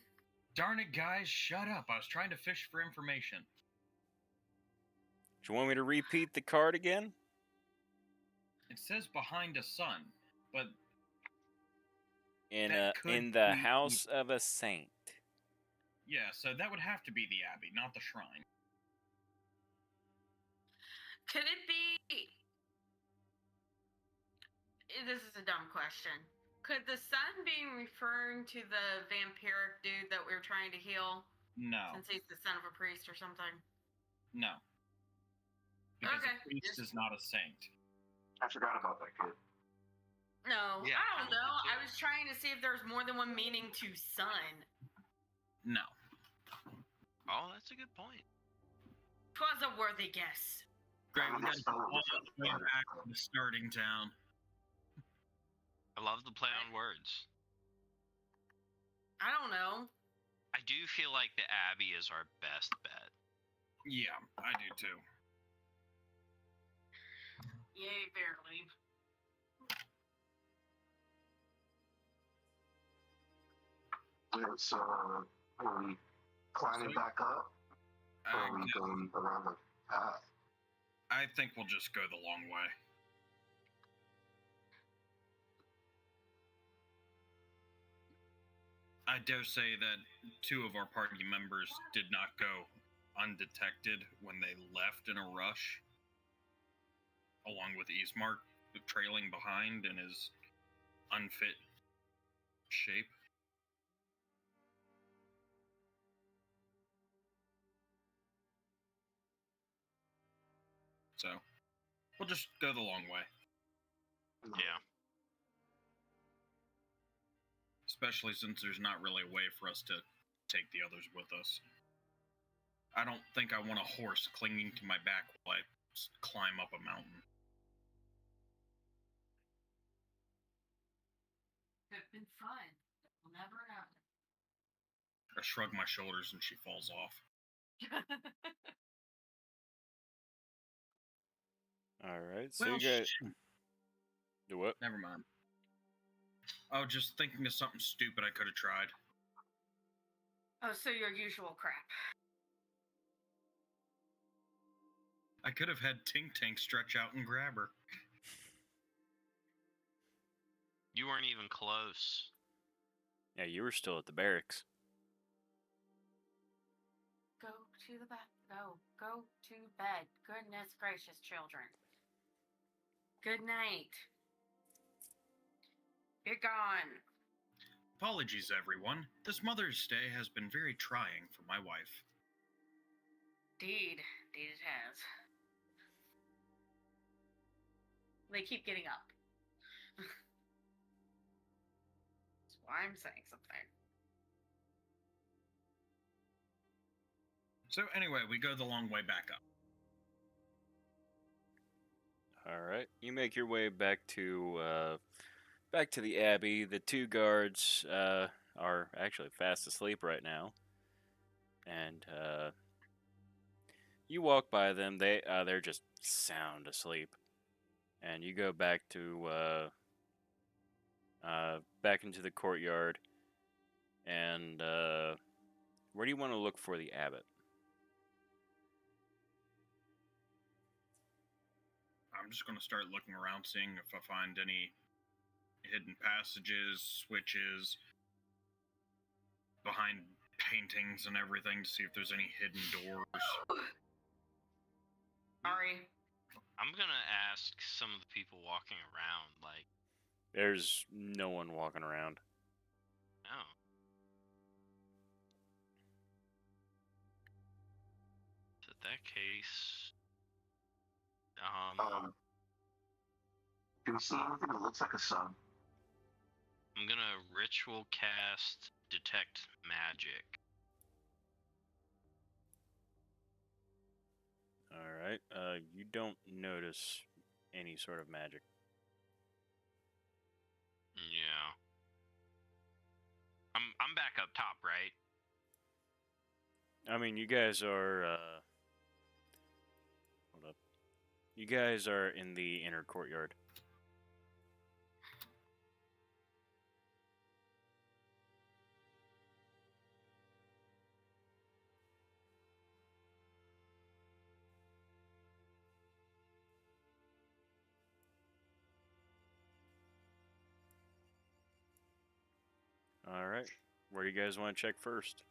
Darn it, guys, shut up. I was trying to fish for information. Do you want me to repeat the card again? It says behind a sun, but In That could in the be- house of a saint. yeah, so that would have to be the Abbey, not the shrine. Could it be? This is a dumb question. Could the sun be referring to the vampiric dude that we were trying to heal, No, since he's the son of a priest or something? no. Because Okay. a priest is not a saint. I forgot about that kid. No, Yeah, I don't I know. did I too. was trying to see if there's more than one meaning to sun. No. Oh, that's a good point. 'Twas a worthy guess. Great, we got That's all all different. the way back to the starting town. I love the play on words. I don't know. I do feel like the Abbey is our best bet. Yeah, I do too. Yay, barely. So, are we climbing back up? Or are we going around the path? I think we'll just go the long way. I dare say that 2 of our party members did not go undetected when they left in a rush, along with Ismark trailing behind in his unfit shape. So we'll just go the long way. Yeah. Especially since there's not really a way for us to take the others with us. I don't think I want a horse clinging to my back while I climb up a mountain. It's been fun. Will never happen. I shrug my shoulders and she falls off. All right. So Well, you guys shit. do what? Never mind. I was just thinking of something stupid I could have tried. Oh, so your usual crap. I could have had Tink Tank stretch out and grab her. You weren't even close. Yeah, you were still at the barracks. Go to the bed. Go to bed. Goodness gracious, children. Good night. Be gone. Apologies, everyone. This Mother's Day has been very trying for my wife. Indeed it has. They keep getting up. That's why I'm saying something. So anyway, we go the long way back up. All right. You make your way back to the Abbey. The two guards are actually fast asleep right now, and you walk by them. They're just sound asleep, and you go back to back into the courtyard. And where do you want to look for the abbot? I'm just going to start looking around, seeing if I find any hidden passages, switches, behind paintings and everything to see if there's any hidden doors. Sorry. I'm gonna ask some of the people walking around, like, There's no one walking around. oh. So in that case, Do we see anything that looks like a sun? I'm gonna ritual cast detect magic. All right. You don't notice any sort of magic. Yeah. I'm back up top, right? I mean, you guys are. Hold up. You guys are in the inner courtyard. All right. Where do you guys want to check first?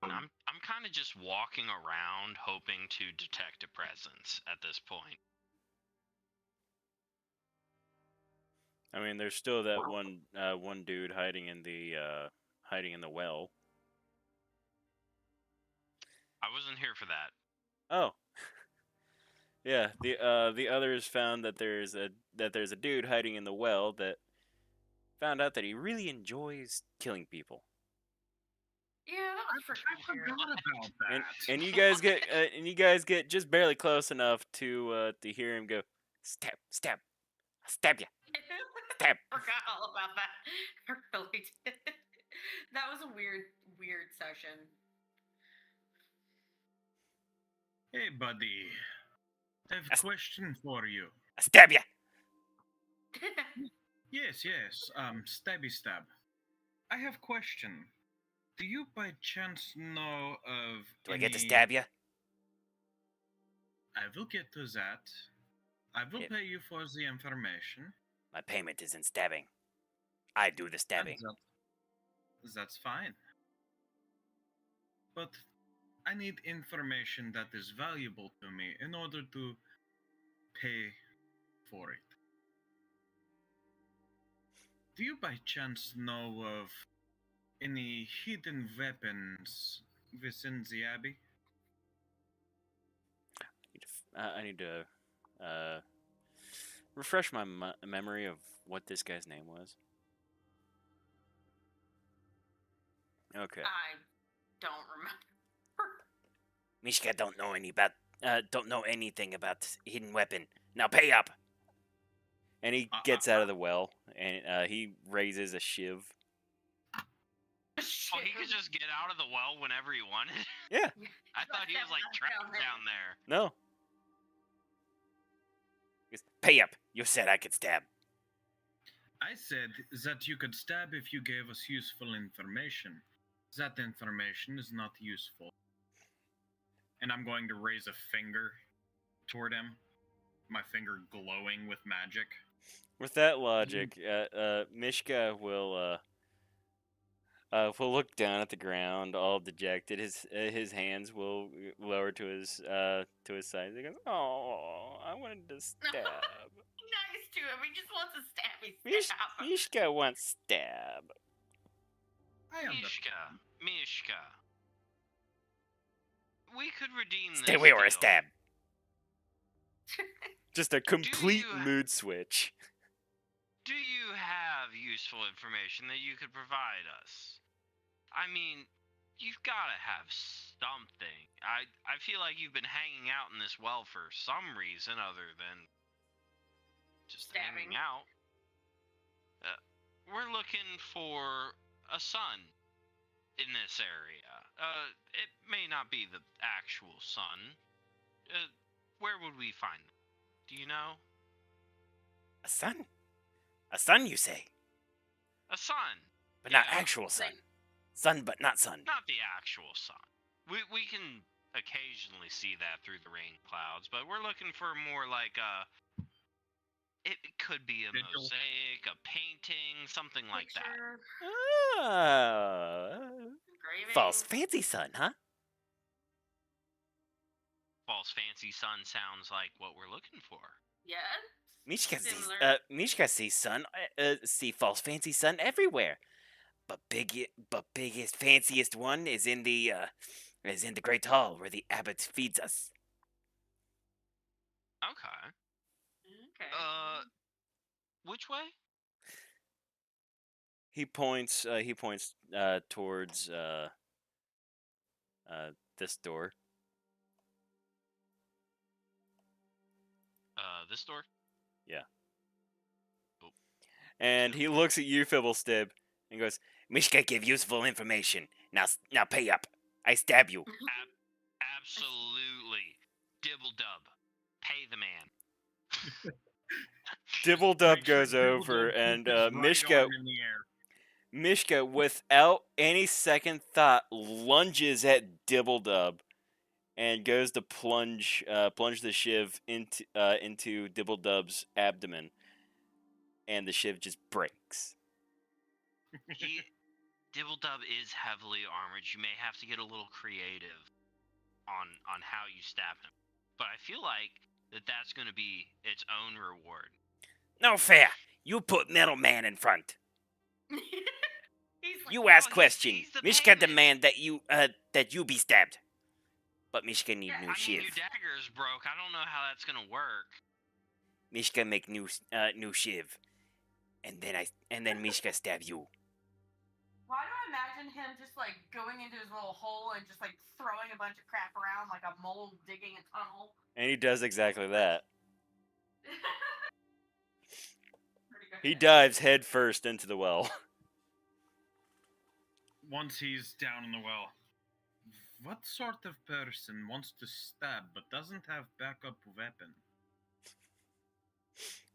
I'm kind of just walking around hoping to detect a presence at this point. I mean, there's still that one dude hiding in the well. I wasn't here for that. Oh. Yeah, the others found that there's a dude hiding in the well that found out that he really enjoys killing people. Yeah, that was I freaking weird. forgot about that. And you guys get just barely close enough to hear him go, stab, stab, I'll stab ya, stab. Forgot all about that. I really did. That was a weird session. Hey, buddy. I have a question for you. I'll stab ya. Yes. Stabby stab. I have question. Do you by chance know of Do I get to stab ya? I will get to that. I will Yep. pay you for the information. My payment is in stabbing. I do the stabbing. That's fine. But I need information that is valuable to me in order to pay for it. Do you by chance know of any hidden weapons within the Abbey? I need to refresh my memory of what this guy's name was. Okay. I don't remember. Mishka don't know anything about hidden weapon. Now pay up. And he gets out of the well, and he raises a shiv. Oh, he could just get out of the well whenever he wanted. Yeah. I thought he was like trapped down there. No. He goes, pay up. You said I could stab. I said that you could stab if you gave us useful information. That information is not useful. And I'm going to raise a finger toward him, my finger glowing with magic. With that logic, Mishka will look down at the ground, all dejected. His hands will lower to his side. He goes, "Oh, I wanted to stab." Nice to him. He just wants to stab me. Mishka wants stab. I am Mishka. We could redeem Stay this away or a deal. stab. Just a complete you- mood switch. Do you have useful information that you could provide us? I mean, you've got to have something. I feel like you've been hanging out in this well for some reason other than just Stabbing. hanging out. We're looking for a sun in this area. It may not be the actual sun. Where would we find them? Do you know? A sun? A sun, you say? A sun. But not Yeah. actual sun. Sun, but not sun. Not the actual sun. We can occasionally see that through the rain clouds, but we're looking for more like a. It could be a Vigil. mosaic, a painting, something like that. Picture, engraving. False fancy sun, huh? False fancy sun sounds like what we're looking for. Yes. Mishka sees sun, see false fancy sun everywhere. But biggest, fanciest one is in the great hall where the abbot feeds us. Okay. Okay. Which way? He points towards this door. This door? And he looks at you, Fibblestib, and goes, Mishka give useful information. Now pay up. I stab you. Absolutely. Dibble dub. Pay the man. Dibble-dub goes Dibble-dub over, and puts his right Mishka, arm in the air. Mishka, without any second thought, lunges at Dibble-dub and goes to plunge the shiv into Dibble-dub's abdomen, and the shiv just breaks. Dibble dub is heavily armored. You may have to get a little creative on how you stab him. But I feel like that's going to be its own reward. No fair. You put middleman in front. He's like, You no, ask he's- question. he's the Mishka payment. demand that you be stabbed. But Mishka need Yeah, new I mean, shiv. your dagger is broke. I don't know how that's going to work. Mishka make new shiv. And then Mishka stab you. Why do I imagine him just like going into his little hole and just like throwing a bunch of crap around like a mole digging a tunnel? And he does exactly that. Pretty good. He dives head first into the well. Once he's down in the well. What sort of person wants to stab but doesn't have backup weapon?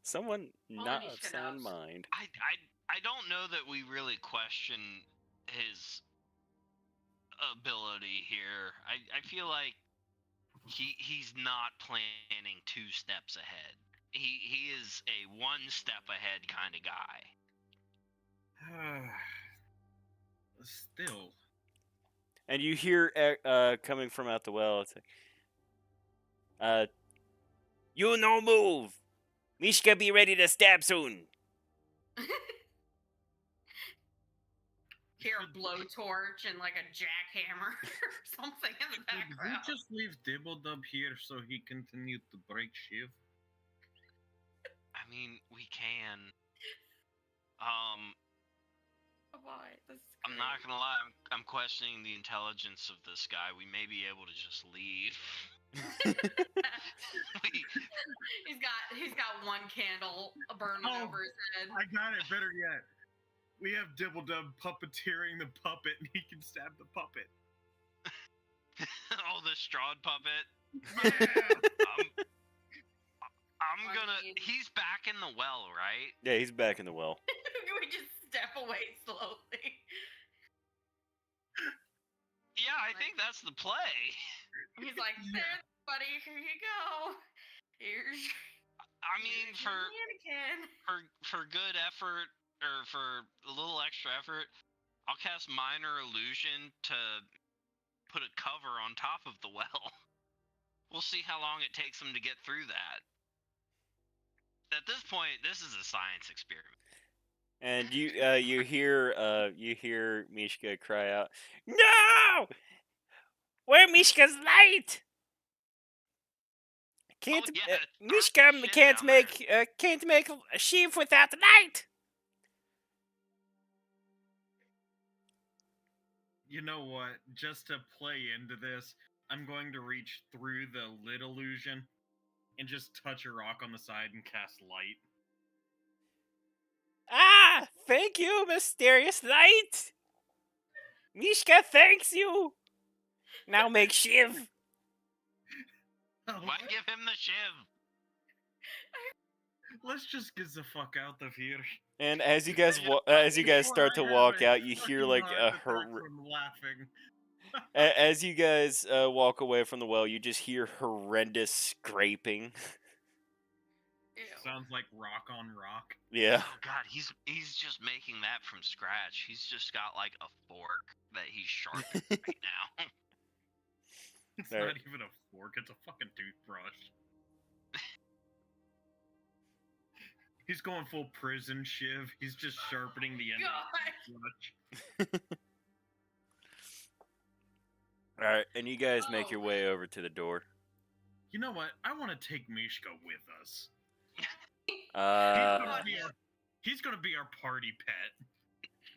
Someone not of Mishka sound knows. mind. I don't know that we really question his ability here. I feel like he's not planning 2 steps ahead. He is a 1 step ahead kind of guy. Still. And you hear coming from out the well, it's like, you no move. Mishka be ready to stab soon. hear a blowtorch and like a jackhammer or something in the Did we background. just leave Dibbledub here so he continued to break Shiv? I mean, we can. Oh boy, this is I'm not gonna lie. I'm questioning the intelligence of this guy. We may be able to just leave. He's got one candle burning Oh, over his head. I got it. Better yet, we have Dibbledub puppeteering the puppet, and he can stab the puppet. Oh, the strawed puppet. Yeah. I'm gonna. He's back in the well, right? Yeah, he's back in the well. We just step away slowly. Yeah, I think that's the play. He's like, "There, buddy, here you go. Here's." I mean, here's your mannequin." for good effort, or for a little extra effort, I'll cast minor illusion to put a cover on top of the well. We'll see how long it takes him to get through that. At this point, this is a science experiment. And you hear Mishka cry out, "No! Where Mishka's light? Can't yeah, Mishka shit can't down make a sheep without the light." You know what? Just to play into this, I'm going to reach through the lid illusion and just touch a rock on the side and cast light. Ah, thank you, mysterious light. Mishka thanks you. Now make Shiv. Why give him the shiv? Let's just get the fuck out of here. And as you guys start to walk out, you hear like a from laughing. as you guys walk away from the well, you just hear horrendous scraping. Ew. Sounds like rock on rock. Yeah. Oh god, he's just making that from scratch. He's just got like a fork that he's sharpening right now. It's Right. not even a fork, it's a fucking toothbrush. He's going full prison Shiv. He's just sharpening the end of the toothbrush. Alright, and you guys make your way over to the door. You know what? I want to take Mishka with us. He's gonna be our party pet.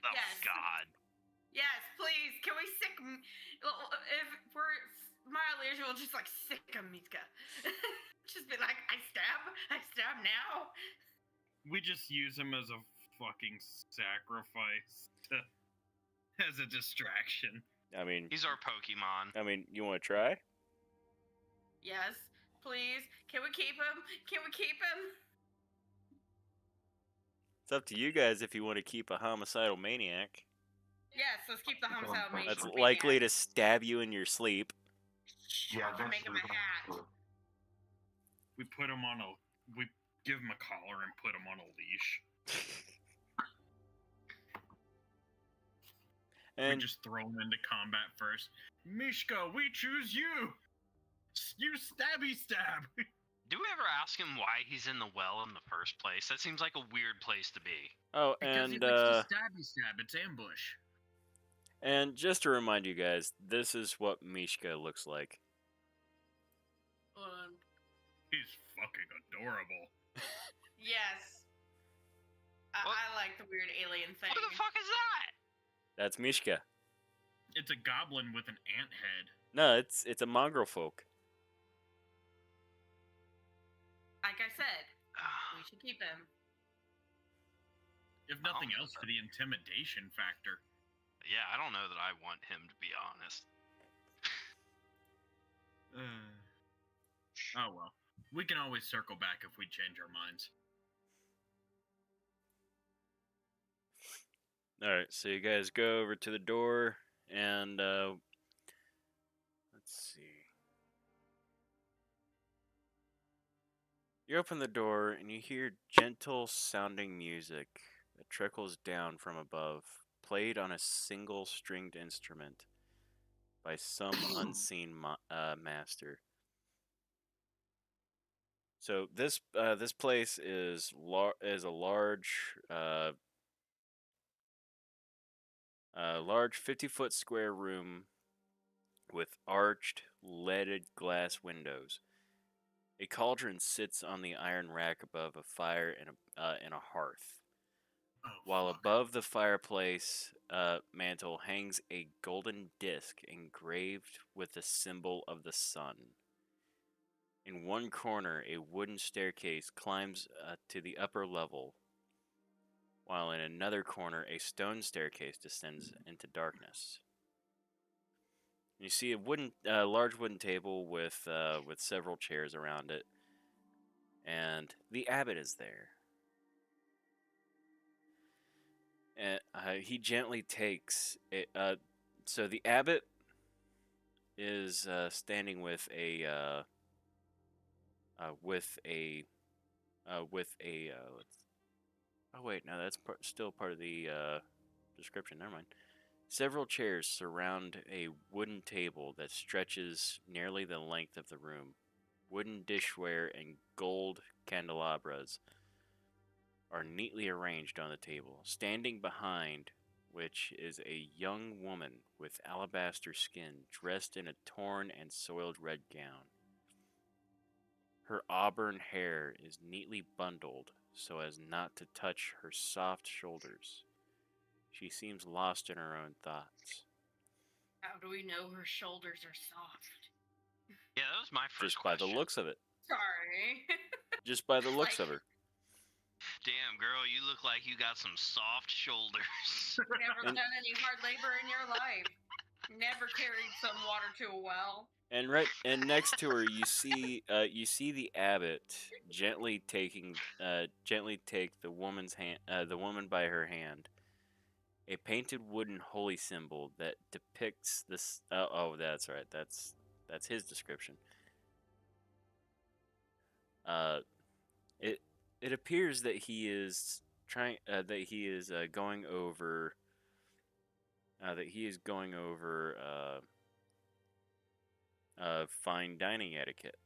Oh Yes. god. Yes, please. Can we sick? If we're mildly, we'll just like sick him, Mika. Just be like, I stab now. We just use him as a fucking sacrifice as a distraction. I mean, He's our Pokemon. you want to try? Yes, please. Can we keep him? Can we keep him? It's up to you guys if you want to keep a homicidal maniac. Yes, let's keep the homicidal maniac. That's likely to stab you in your sleep. Yeah, We can make him a hat. We give him a collar and put him on a leash. And we just throw him into combat first. Mishka, we choose you! You stabby stab! Do we ever ask him why he's in the well in the first place? That seems like a weird place to be. oh, Because he and likes to stabby stab, it's ambush. and just to remind you guys, this is what Mishka looks like. He's fucking adorable. Yes. What? I like the weird alien thing. What the fuck is that? That's Mishka. It's a goblin with an ant head. No, it's a mongrel folk. Like I said, we should keep him. If nothing Oh. else, for the intimidation factor. Yeah, I don't know that I want him, to be honest. Oh well. We can always circle back if we change our minds. Alright, so you guys go over to the door, and, let's see. You open the door, and you hear gentle sounding music that trickles down from above, played on a single stringed instrument by some unseen master. So this place is a large A large 50-foot square room with arched, leaded glass windows. A cauldron sits on the iron rack above a fire in a hearth, Oh, while fuck. above the fireplace mantle hangs a golden disc engraved with the symbol of the sun. In one corner, a wooden staircase climbs to the upper level, while in another corner, a stone staircase descends into darkness. You see a large wooden table with several chairs around it, and the abbot is there. And he gently takes it. So the abbot is standing with a oh wait, no, that's still part of the description. Never mind. Several chairs surround a wooden table that stretches nearly the length of the room. Wooden dishware and gold candelabras are neatly arranged on the table. Standing behind which is a young woman with alabaster skin dressed in a torn and soiled red gown. Her auburn hair is neatly bundled so as not to touch her soft shoulders. She seems lost in her own thoughts. How do we know her shoulders are soft? Yeah, that was my first Just question. by the looks of it. Sorry. Just by the looks of her. Damn, girl, you look like you got some soft shoulders. Never done any hard labor in your life. Never carried some water to a well. And next to her, you see the abbot gently take the woman's hand, the woman by her hand. A painted wooden holy symbol that depicts this. Oh, that's right. That's his description. It appears that he is trying. That he is going over. Fine dining etiquette.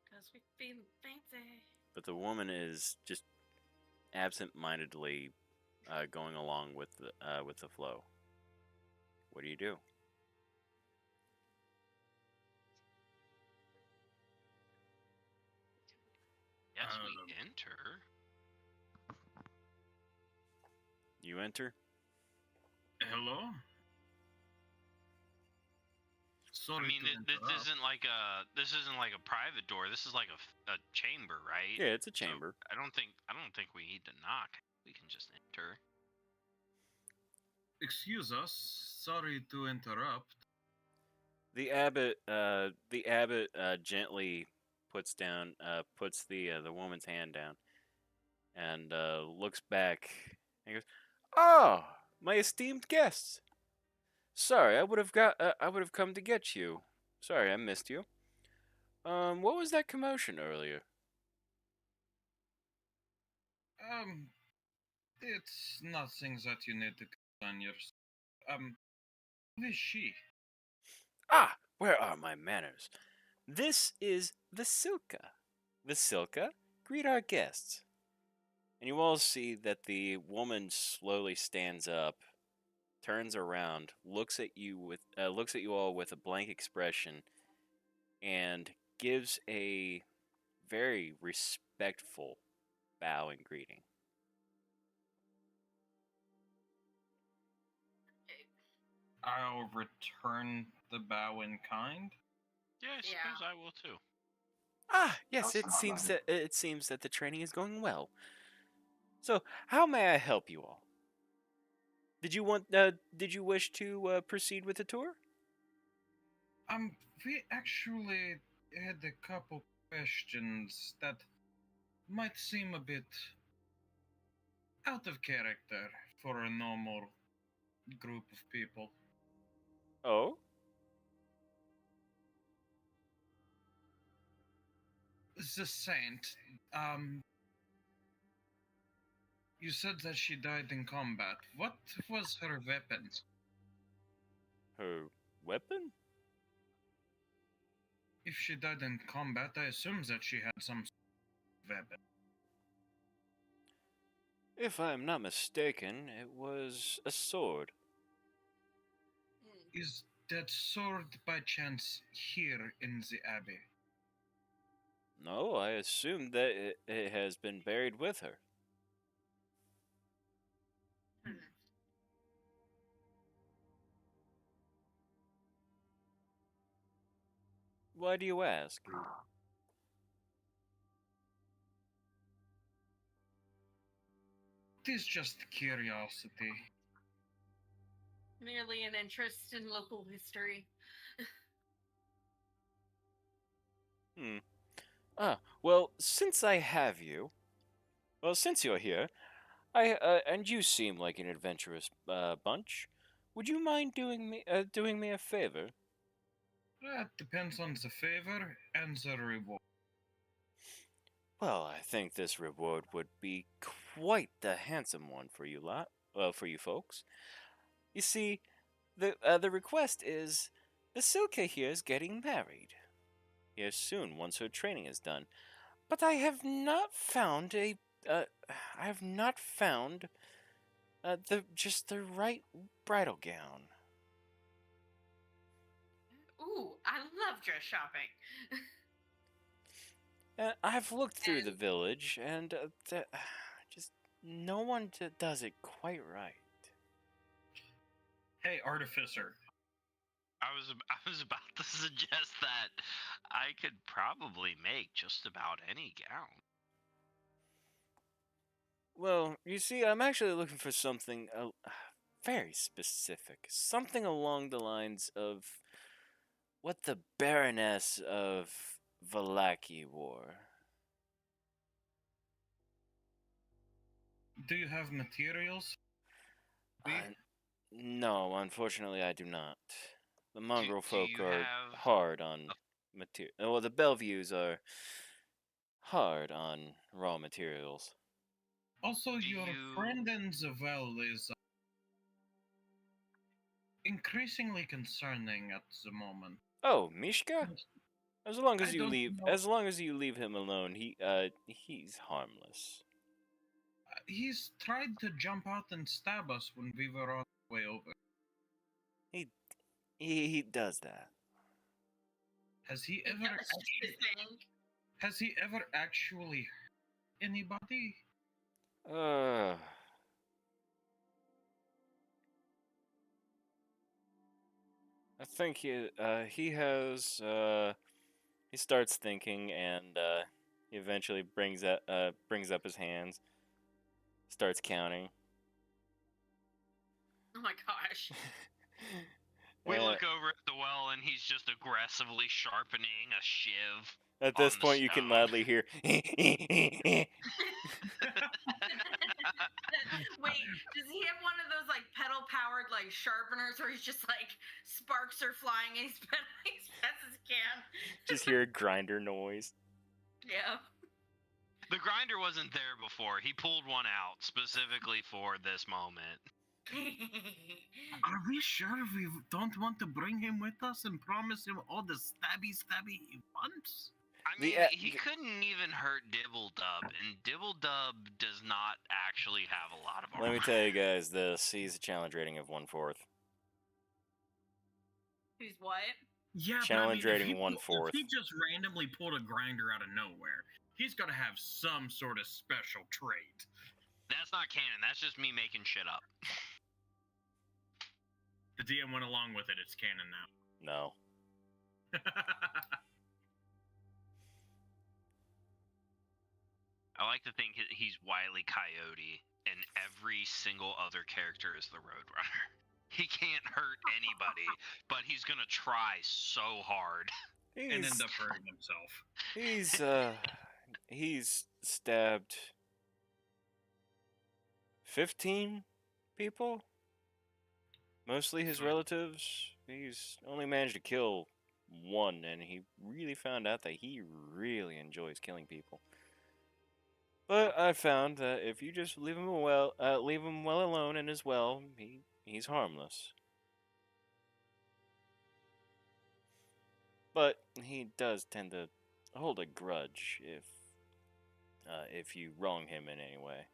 Because we feel fancy. But the woman is just absent-mindedly going along with the flow. What do you do? Yes, we enter. You enter. Hello? Sorry I mean, to this interrupt. isn't like a private door. This is like a chamber, right? Yeah, it's a So, chamber. I don't think we need to knock. We can just enter. Excuse us. Sorry to interrupt. The abbot gently puts the woman's hand down, and looks back and goes, "Oh, my esteemed guests. Sorry, I would have come to get you. Sorry, I missed you. What was that commotion earlier?" It's nothing that you need to concern yourself. Who is she? Ah, where are my manners? This is Vasilka. Vasilka, greet our guests. And you all see that the woman slowly stands up, turns around, looks at you all with a blank expression, and gives a very respectful bow and greeting. I'll return the bow in kind. Yeah, I suppose I will too. Ah, yes, That's not it seems that the training is going well. So, how may I help you all? Did you wish to proceed with the tour? We actually had a couple questions that might seem a bit out of character for a normal group of people. Oh? The saint, you said that she died in combat. What was her weapon? Her weapon? If she died in combat, I assume that she had some sort of weapon. If I'm not mistaken, it was a sword. Is that sword by chance here in the Abbey? No, I assume that it has been buried with her. Hmm. Why do you ask? It is just curiosity. Merely an interest in local history. Hmm. Well, since I have you, since you're here, and you seem like an adventurous bunch, would you mind doing me a favor? That depends on the favor and the reward. Well, I think this reward would be quite the handsome one for you lot, for you folks. You see, the request is the Silke here is getting married here soon once her training is done, but I have not found the right bridal gown. Ooh, I love dress shopping. I've looked through the And- village, and just no one does it quite right. Hey, Artificer. I was about to suggest that I could probably make just about any gown. Well, you see, I'm actually looking for something very specific, something along the lines of what the Baroness of Valaki wore. Do you have materials? Uh, no, unfortunately, I do not. The mongrel do folk you are have hard on material. Well, the Bellevues are hard on raw materials. Also, Do your you- friend in the well is increasingly concerning at the moment. Oh, Mishka? As long as I you don't leave, know. as long as you leave him alone, he's harmless. He's tried to jump out and stab us when we were on the way over. He does that. Has he ever Yeah, that's just the actually? thing. Has he ever actually hurt anybody? Uh, I think he has he starts thinking, and he eventually brings up his hands, starts counting. Oh my gosh. We Uh, look over at the well and he's just aggressively sharpening a shiv. at this on the point, you can stone. loudly hear. Wait, does he have one of those like pedal powered like sharpeners where he's just like sparks are flying and he's pedaling as fast as he can? Just hear a grinder noise. Yeah. The grinder wasn't there before. He pulled one out specifically for this moment. Are we sure we don't want to bring him with us and promise him all the stabby he wants? I The, mean, uh, he the- couldn't even hurt Dibble-Dub, and Dibble-Dub does not actually have a lot of armor. Let me tell you guys this: he's a challenge rating of 1/4. He's what? Yeah, Challenge but I mean, rating 1/4. If he just randomly pulled a grinder out of nowhere, he's got to have some sort of special trait. That's not canon. That's just me making shit up. The DM went along with it. It's canon now. No. I like to think he's Wile E. Coyote, and every single other character is the Roadrunner. He can't hurt anybody, but he's gonna try so hard. and He's end up hurting himself. he's stabbed 15 people, mostly his relatives. He's only managed to kill one, and he really found out that he really enjoys killing people. But I found that if you just leave him well alone in his well, he's harmless. But he does tend to hold a grudge if you wrong him in any way.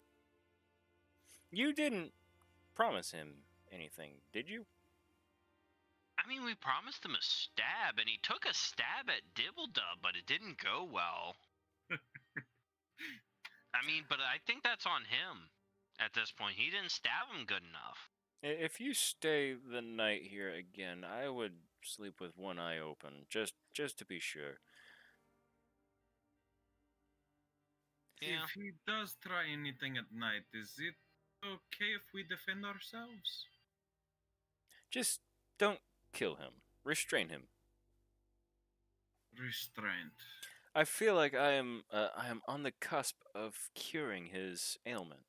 You didn't promise him anything, did you? I mean, we promised him a stab, and he took a stab at Dibbledub, but it didn't go well. I mean, but I think that's on him at this point. He didn't stab him good enough. If you stay the night here again, I would sleep with one eye open, just to be sure. Yeah. If he does try anything at night, is it okay if we defend ourselves? Just don't kill him. Restrain him. Restraint. I feel like I am on the cusp of curing his ailment.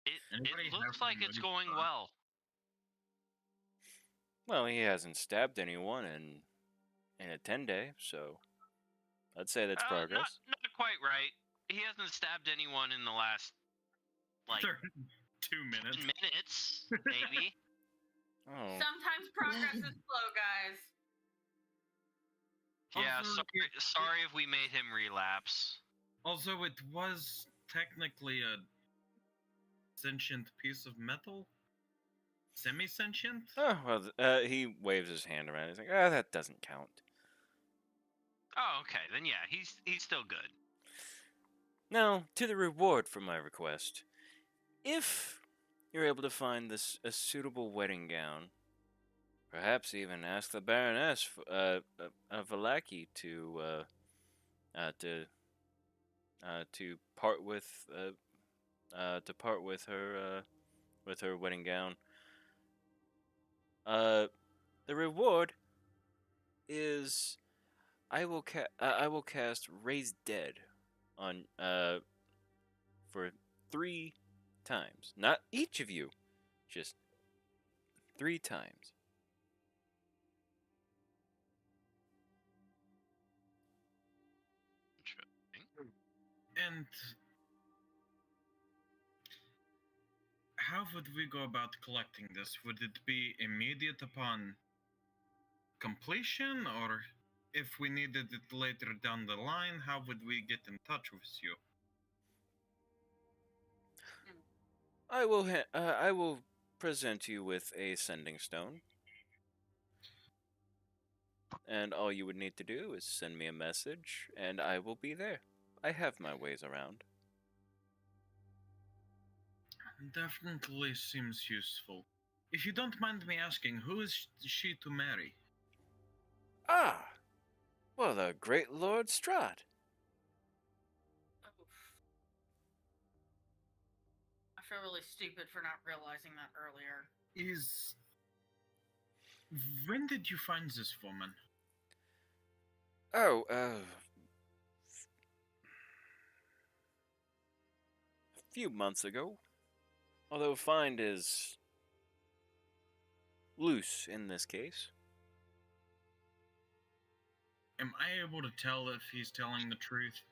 It looks like it's going well. Well, he hasn't stabbed anyone in a 10-day, so I'd say that's progress. Not quite right. He hasn't stabbed anyone in the last, like, 2 minutes. 10 minutes, maybe. Oh. Sometimes progress is slow, guys. Yeah, Also, sorry if we made him relapse. Also, it was technically a sentient piece of metal? Semi-sentient? Oh, well, he waves his hand around. He's like, that doesn't count. Oh, okay. Then yeah, he's still good. Now, to the reward for my request. If you're able to find a suitable wedding gown, perhaps even ask the Baroness Valaki to part with her wedding gown. The reward is I will cast Raise Dead on for 3 times. Not each of you, just 3 times. And how would we go about collecting this? Would it be immediate upon completion, or if we needed it later down the line, how would we get in touch with you? I will present you with a sending stone. And all you would need to do is send me a message, and I will be there. I have my ways around. Definitely seems useful. If you don't mind me asking, who is she to marry? Ah! Well, the great Lord Strahd. I feel really stupid for not realizing that earlier. When did you find this woman? Oh, a few months ago. Although find is loose in this case. Am I able to tell if he's telling the truth?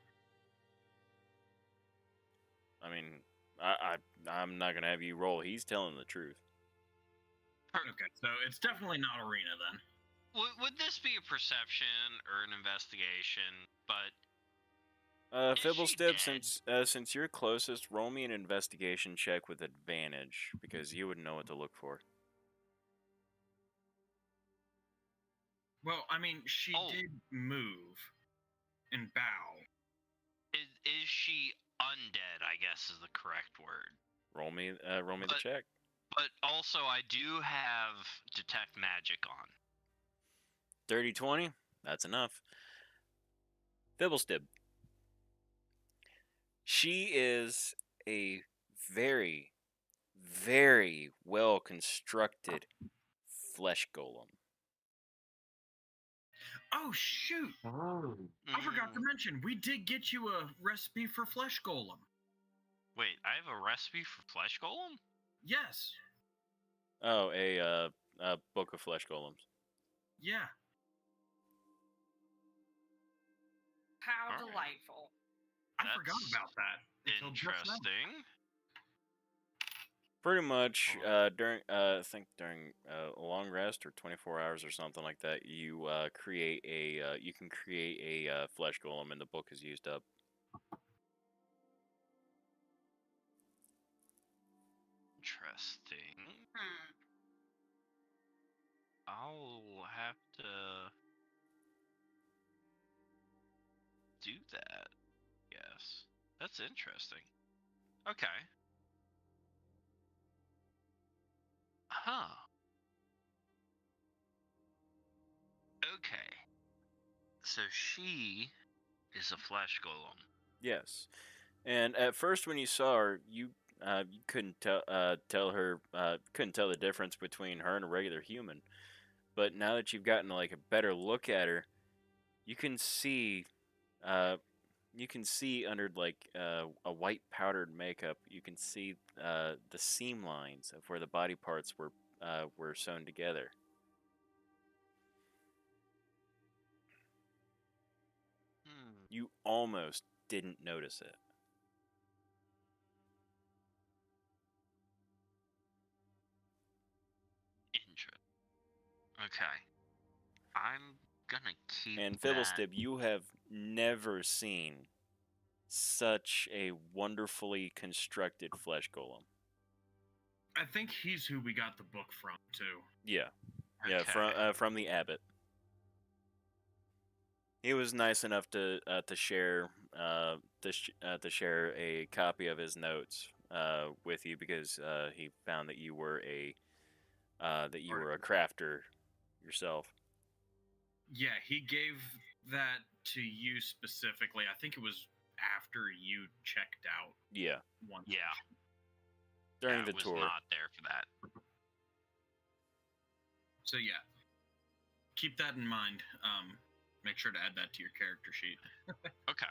I mean, I'm not gonna have you roll. He's telling the truth. Okay, so it's definitely not Arena then. Would this be a perception or an investigation? But Fibblestib, dead? since you're closest, roll me an investigation check with advantage because you would know what to look for. Well, I mean, she did move and bow. Is she undead? I guess is the correct word. Roll me the check. But also, I do have detect magic on. 30-20, that's enough. Fibblestib. She is a very, very well constructed flesh golem. Oh, shoot! Oh. I forgot to mention, we did get you a recipe for flesh golem. Wait, I have a recipe for flesh golem? Yes. Oh, a book of flesh golems. Yeah. How All right. delightful. I forgot about that. until just now. Interesting. Pretty much, during I think during a long rest or 24 hours or something like that, you can create a flesh golem, and the book is used up. interesting. Hmm. I'll have to do that. Yes. That's interesting. Okay. Huh. Okay. So she is a flesh golem. Yes. And at first, when you saw her, you couldn't couldn't tell the difference between her and a regular human. But now that you've gotten like a better look at her, you can see uh, under like a white powdered makeup. You can see the seam lines of where the body parts were sewn together. Hmm. You almost didn't notice it. Interesting. Okay. I'm gonna keep And that. Fibblestib, you have never seen such a wonderfully constructed flesh golem. I think he's who we got the book from too. Yeah, Okay. from the Abbot. He was nice enough to share to share a copy of his notes with you because he found that you were a crafter yourself. Yeah, he gave that to you specifically. I think it was after you checked out. Yeah, One. Yeah. during I the was tour. not there for that. So yeah, keep that in mind. Make sure to add that to your character sheet. Okay.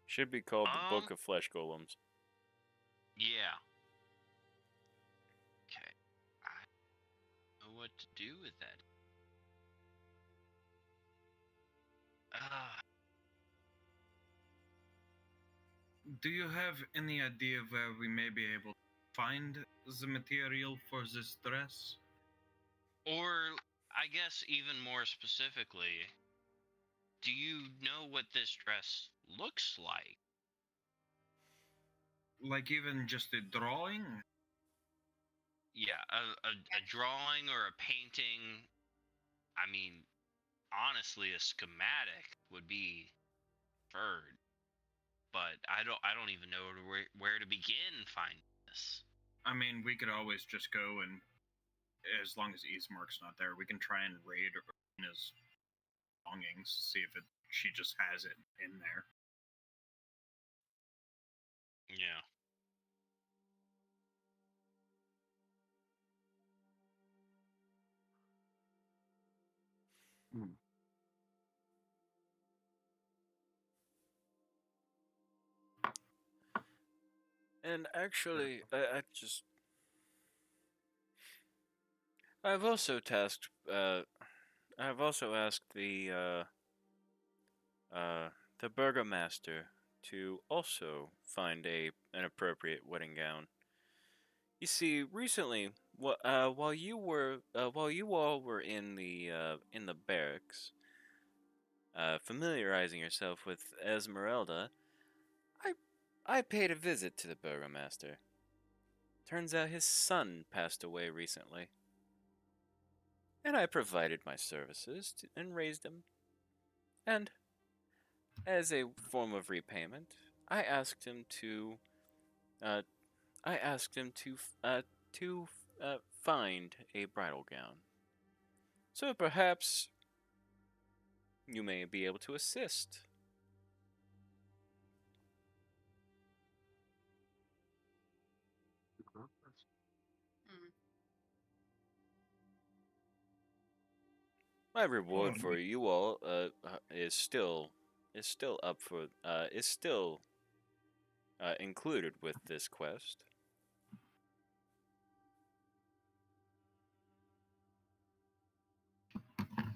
Should be called the Book of Flesh Golems. Yeah. Okay. I don't know what to do with that. Do you have any idea where we may be able to find the material for this dress? Or, I guess even more specifically, do you know what this dress looks like? Like even just a drawing? Yeah, a drawing or a painting. I mean, honestly, a schematic would be preferred. But I don't even know where to begin finding this. I mean, we could always just go and, as long as Eastmark's not there, we can try and raid his belongings, see if she just has it in there. Yeah. And actually, I've also tasked. I've also asked the burgomaster to also find an appropriate wedding gown. You see, recently, while you all were in the barracks, familiarizing yourself with Esmeralda, I paid a visit to the burgomaster. Turns out his son passed away recently, and I provided my services and raised him. And as a form of repayment, I asked him to uh, find a bridal gown. So perhaps you may be able to assist. My reward for you all is still included with this quest.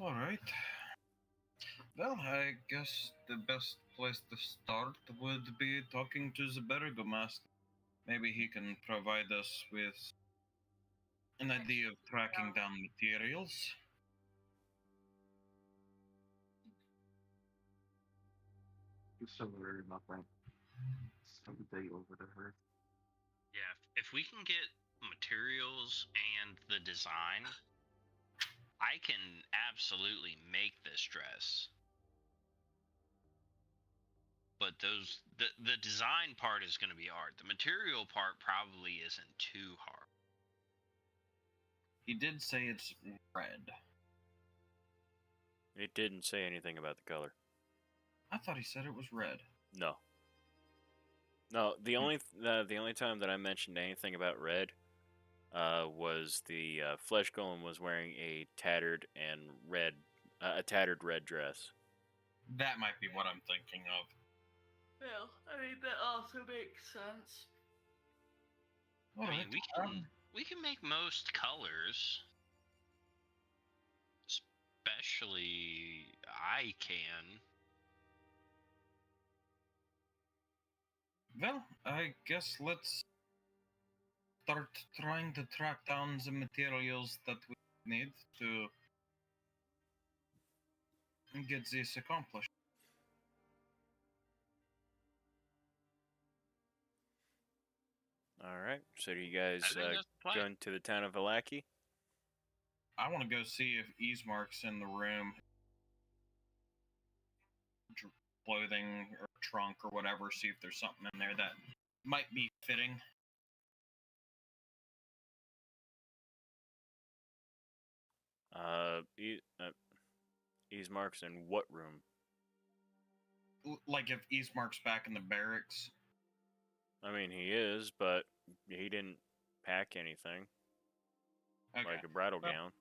All right. Well, I guess the best place to start would be talking to the burgomaster. Maybe he can provide us with an idea of tracking down materials. You're so worried about that. Someday over to her. Yeah, if we can get materials and the design, I can absolutely make this dress. But the design part is going to be hard. The material part probably isn't too hard. He did say it's red. It didn't say anything about the color. I thought he said it was red. No. No, the only time that I mentioned anything about red was the flesh golem was wearing a tattered red dress. That might be what I'm thinking of. Well, I mean that also makes sense. I mean, we can make most colors. Especially I can. Well, I guess let's start trying to track down the materials that we need to get this accomplished. All right. So do you guys I think that's the plan. go into the town of Valaki? I want to go see if Easemark's in the room. Clothing or trunk or whatever, see if there's something in there that might be fitting. Easemark's in what room? Like if Easemark's back in the barracks. I mean, he is, but he didn't pack anything Okay. like a bridal Well, gown.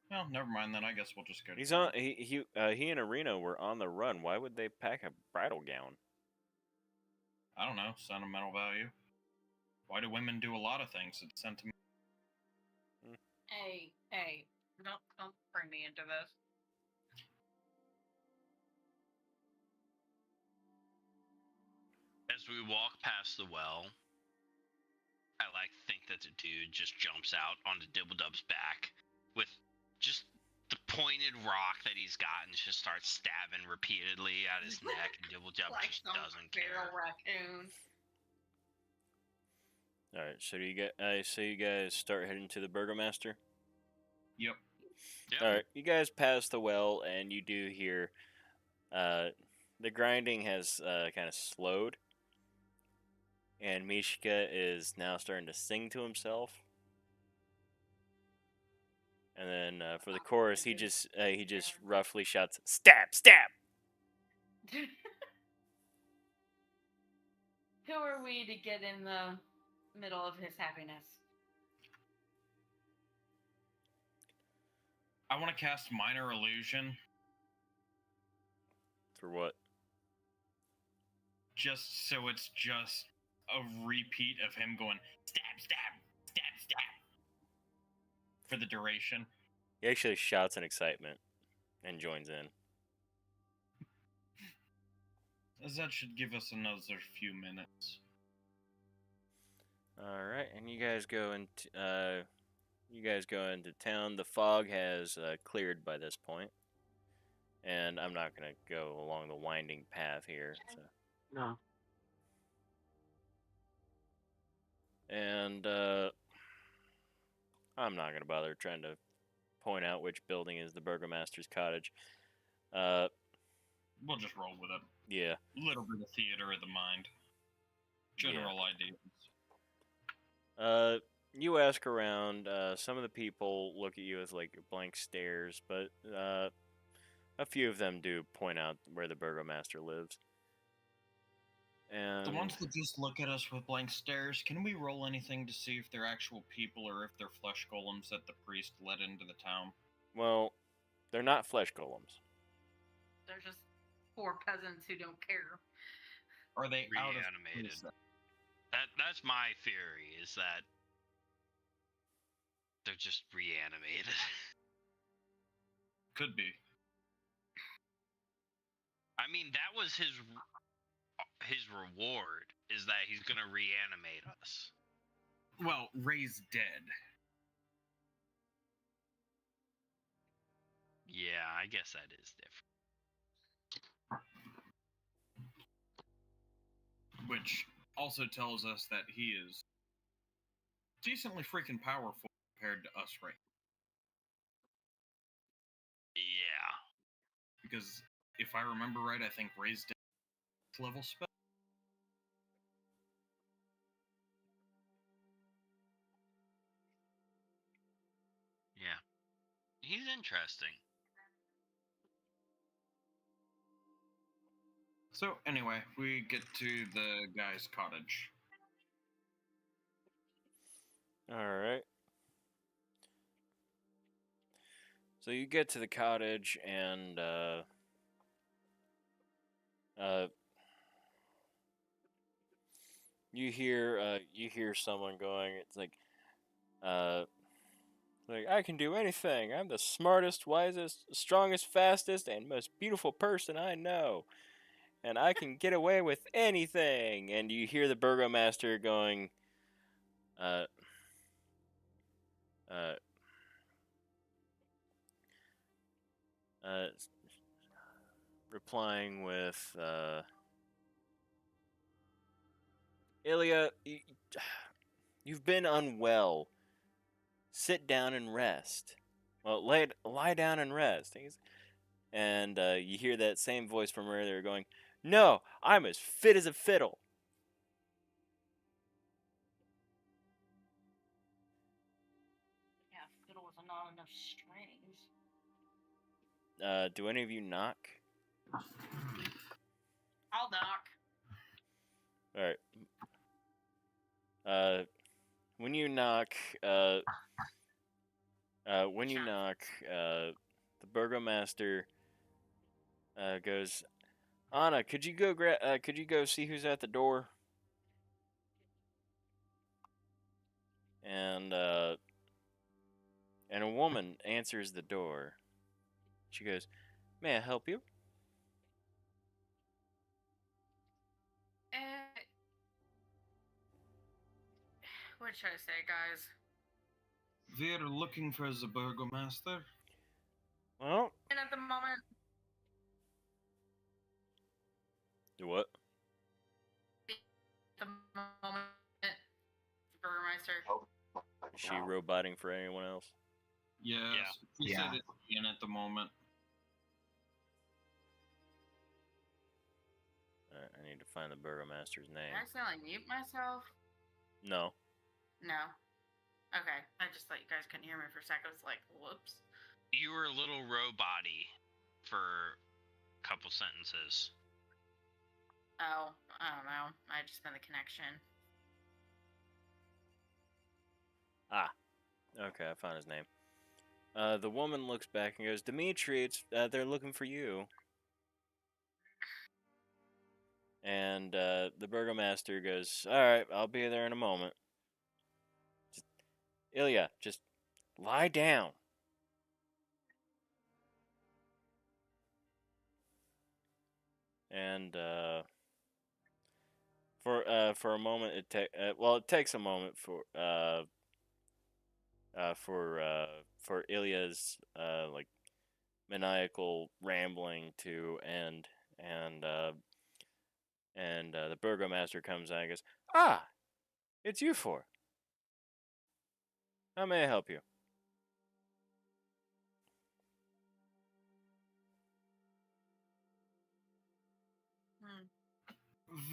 Well, never mind then. I guess we'll just go. He's on. He and Arena were on the run. Why would they pack a bridal gown? I don't know. Sentimental value. Why do women do a lot of things? It's sentimental. Hey, don't bring me into this. As we walk past the well, I think that the dude just jumps out onto Dibbledub's back with just the pointed rock that he's got and just starts stabbing repeatedly at his neck, and Dibbledub Like just some doesn't feral care. raccoon. All right. So you guys start heading to the Burgomaster. Yep. Yep. All right. You guys pass the well, and you do hear the grinding has kind of slowed, and Mishka is now starting to sing to himself. And then for the chorus, he just roughly shouts, "Stab! Stab!" Who are we to get in the middle of his happiness? I want to cast Minor Illusion For what? just so it's just a repeat of him going stab, stab, stab, stab for the duration. He actually shouts in excitement and joins in. As that should give us another few minutes. All right, and you guys go into town. The fog has cleared by this point, and I'm not gonna go along the winding path here. So. No. And I'm not gonna bother trying to point out which building is the Burgomaster's cottage. We'll just roll with it. Yeah. Little bit of theater of the mind. General ideas. You ask around. Some of the people look at you with like blank stares, but a few of them do point out where the Burgomaster lives. And The ones that just look at us with blank stares, can we roll anything to see if they're actual people or if they're flesh golems that the priest let into the town? well, they're not flesh golems. They're just poor peasants who don't care. Are they out of Reanimated. place? That's my theory, is that they're just reanimated. Could be. I mean, that was his reward, is that he's gonna reanimate us. Well, Ray's dead. Yeah, I guess that is different. Which also tells us that he is decently freaking powerful compared to us right Yeah. now. Because if I remember right, I think raised level spell. Yeah. He's interesting. So anyway, we get to the guy's cottage. All right. So you get to the cottage and you hear someone going. It's like I can do anything. I'm the smartest, wisest, strongest, fastest, and most beautiful person I know, and I can get away with anything. And you hear the burgomaster going, uh, uh, uh, replying with, Ilya, you've been unwell. Sit down and rest. Well, lie down and rest. And you hear that same voice from earlier going, no, I'm as fit as a fiddle. Yeah, fiddle with not enough strings. Do any of you knock? I'll knock. All right. When you knock, the burgomaster goes, Anna, could you go see who's at the door? And a woman answers the door. She goes, may I help you? What should I say, guys? We're looking for the burgomaster. Well, And at the moment, do what? the moment, Burgermeister. Is she roboting for anyone else? Yes. She Yeah. said it's in at the moment. Alright, I need to find the burgomaster's name. Did I accidentally mute myself? No. No. Okay. I just thought you guys couldn't hear me for a second. I was like, whoops. You were a little robot-y for a couple sentences. Oh, I don't know. I just been the connection. Okay, I found his name. The woman looks back and goes, Dimitri, they're looking for you. And the burgomaster goes, alright, I'll be there in a moment. Ilya, just lie down. And for a moment, it takes a moment for Ilya's like maniacal rambling to end, and the burgomaster comes out and goes, it's you four. How may I help you?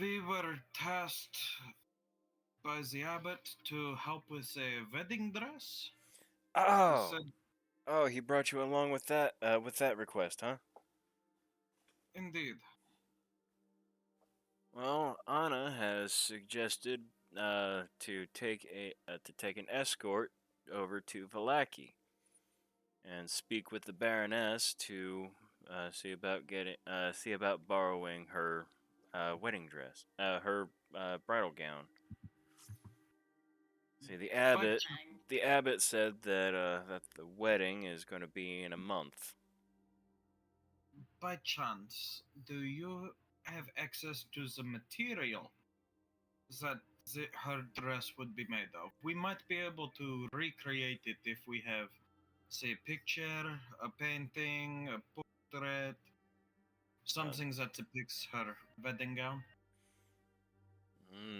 We were tasked by the abbot to help with a wedding dress. Oh, Said, he brought you along with that request, huh? indeed. Well, Anna has suggested to take an escort over to Valaki and speak with the Baroness to see about borrowing her wedding dress, her bridal gown. See, the abbot said that the wedding is going to be in a month. By chance, do you have access to the material that her dress would be made of? We might be able to recreate it if we have, say, a picture, a painting, a portrait, something that depicts her wedding gown.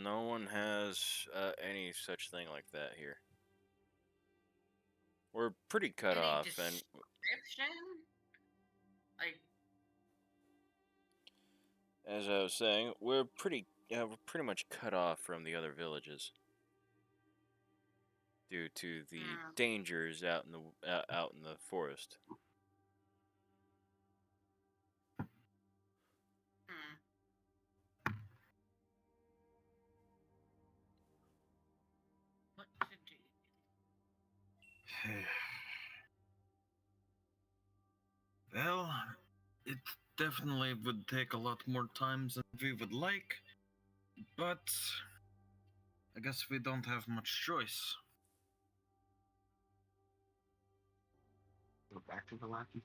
No one has any such thing like that here. We're pretty cut Any off, and description? Like, as I was saying, we're pretty much cut off from the other villages due to the dangers out in the forest. what to do? Well, it definitely would take a lot more time than we would like, but I guess we don't have much choice. Go back to the lackey.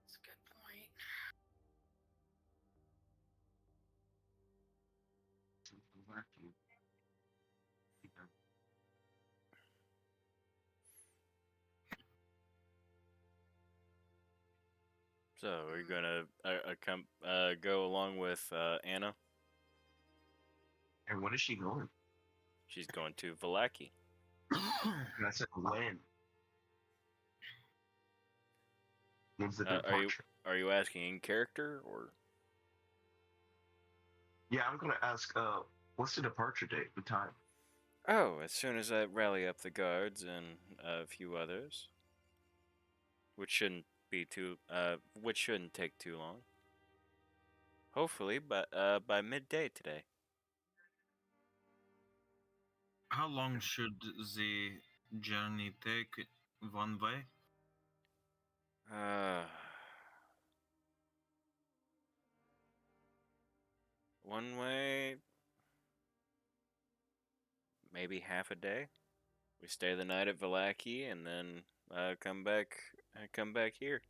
That's a good point. To the lackey. So, are you gonna go along with Anna? And when is she going? She's going to Vallaki. And I said when. When's the departure? Are you asking in character or? Yeah, I'm gonna ask. What's the departure date? The time? Oh, as soon as I rally up the guards and a few others, which shouldn't take too long. Hopefully, by midday today. How long should the journey take one way? One way, maybe half a day. We stay the night at Vallaki and then come back here.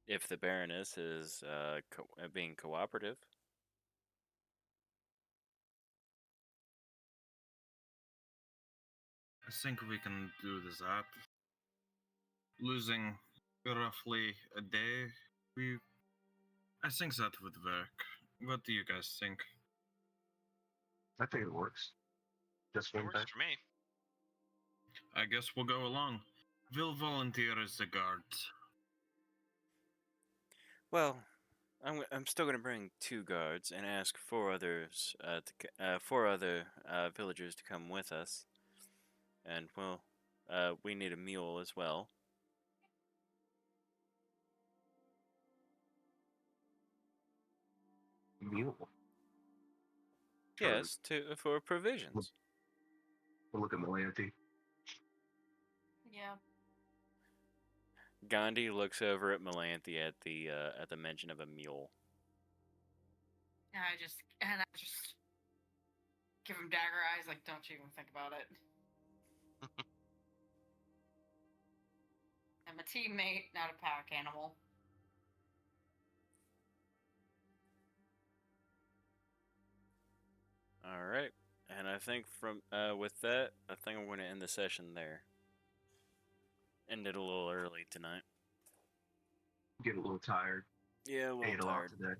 If the Baroness is being cooperative. I think we can do that. Losing roughly a day, I think that would work. What do you guys think? I think it works. Just It one works day. for me. I guess we'll go along. We'll volunteer as the guards. Well, I'm still gonna bring 2 guards and ask 4 others four other villagers to come with us, and we need a mule as well. Mule. Yes, for provisions. We'll look at Melanti. Yeah. Gandhi looks over at Melanthe at the mention of a mule. And I just give him dagger eyes, like, don't you even think about it. I'm a teammate, not a pack animal. All right, and I think with that, I think I'm going to end the session there. Ended a little early tonight. Get a little tired. Yeah, a little Ate a lot tired. today.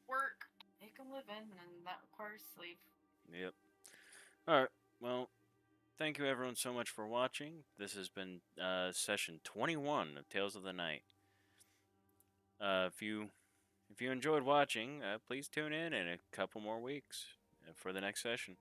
Work, make a living, and that requires sleep. Yep. All right. Well, thank you everyone so much for watching. This has been session 21 of Tales of the Night. If you enjoyed watching, please tune in a couple more weeks for the next session.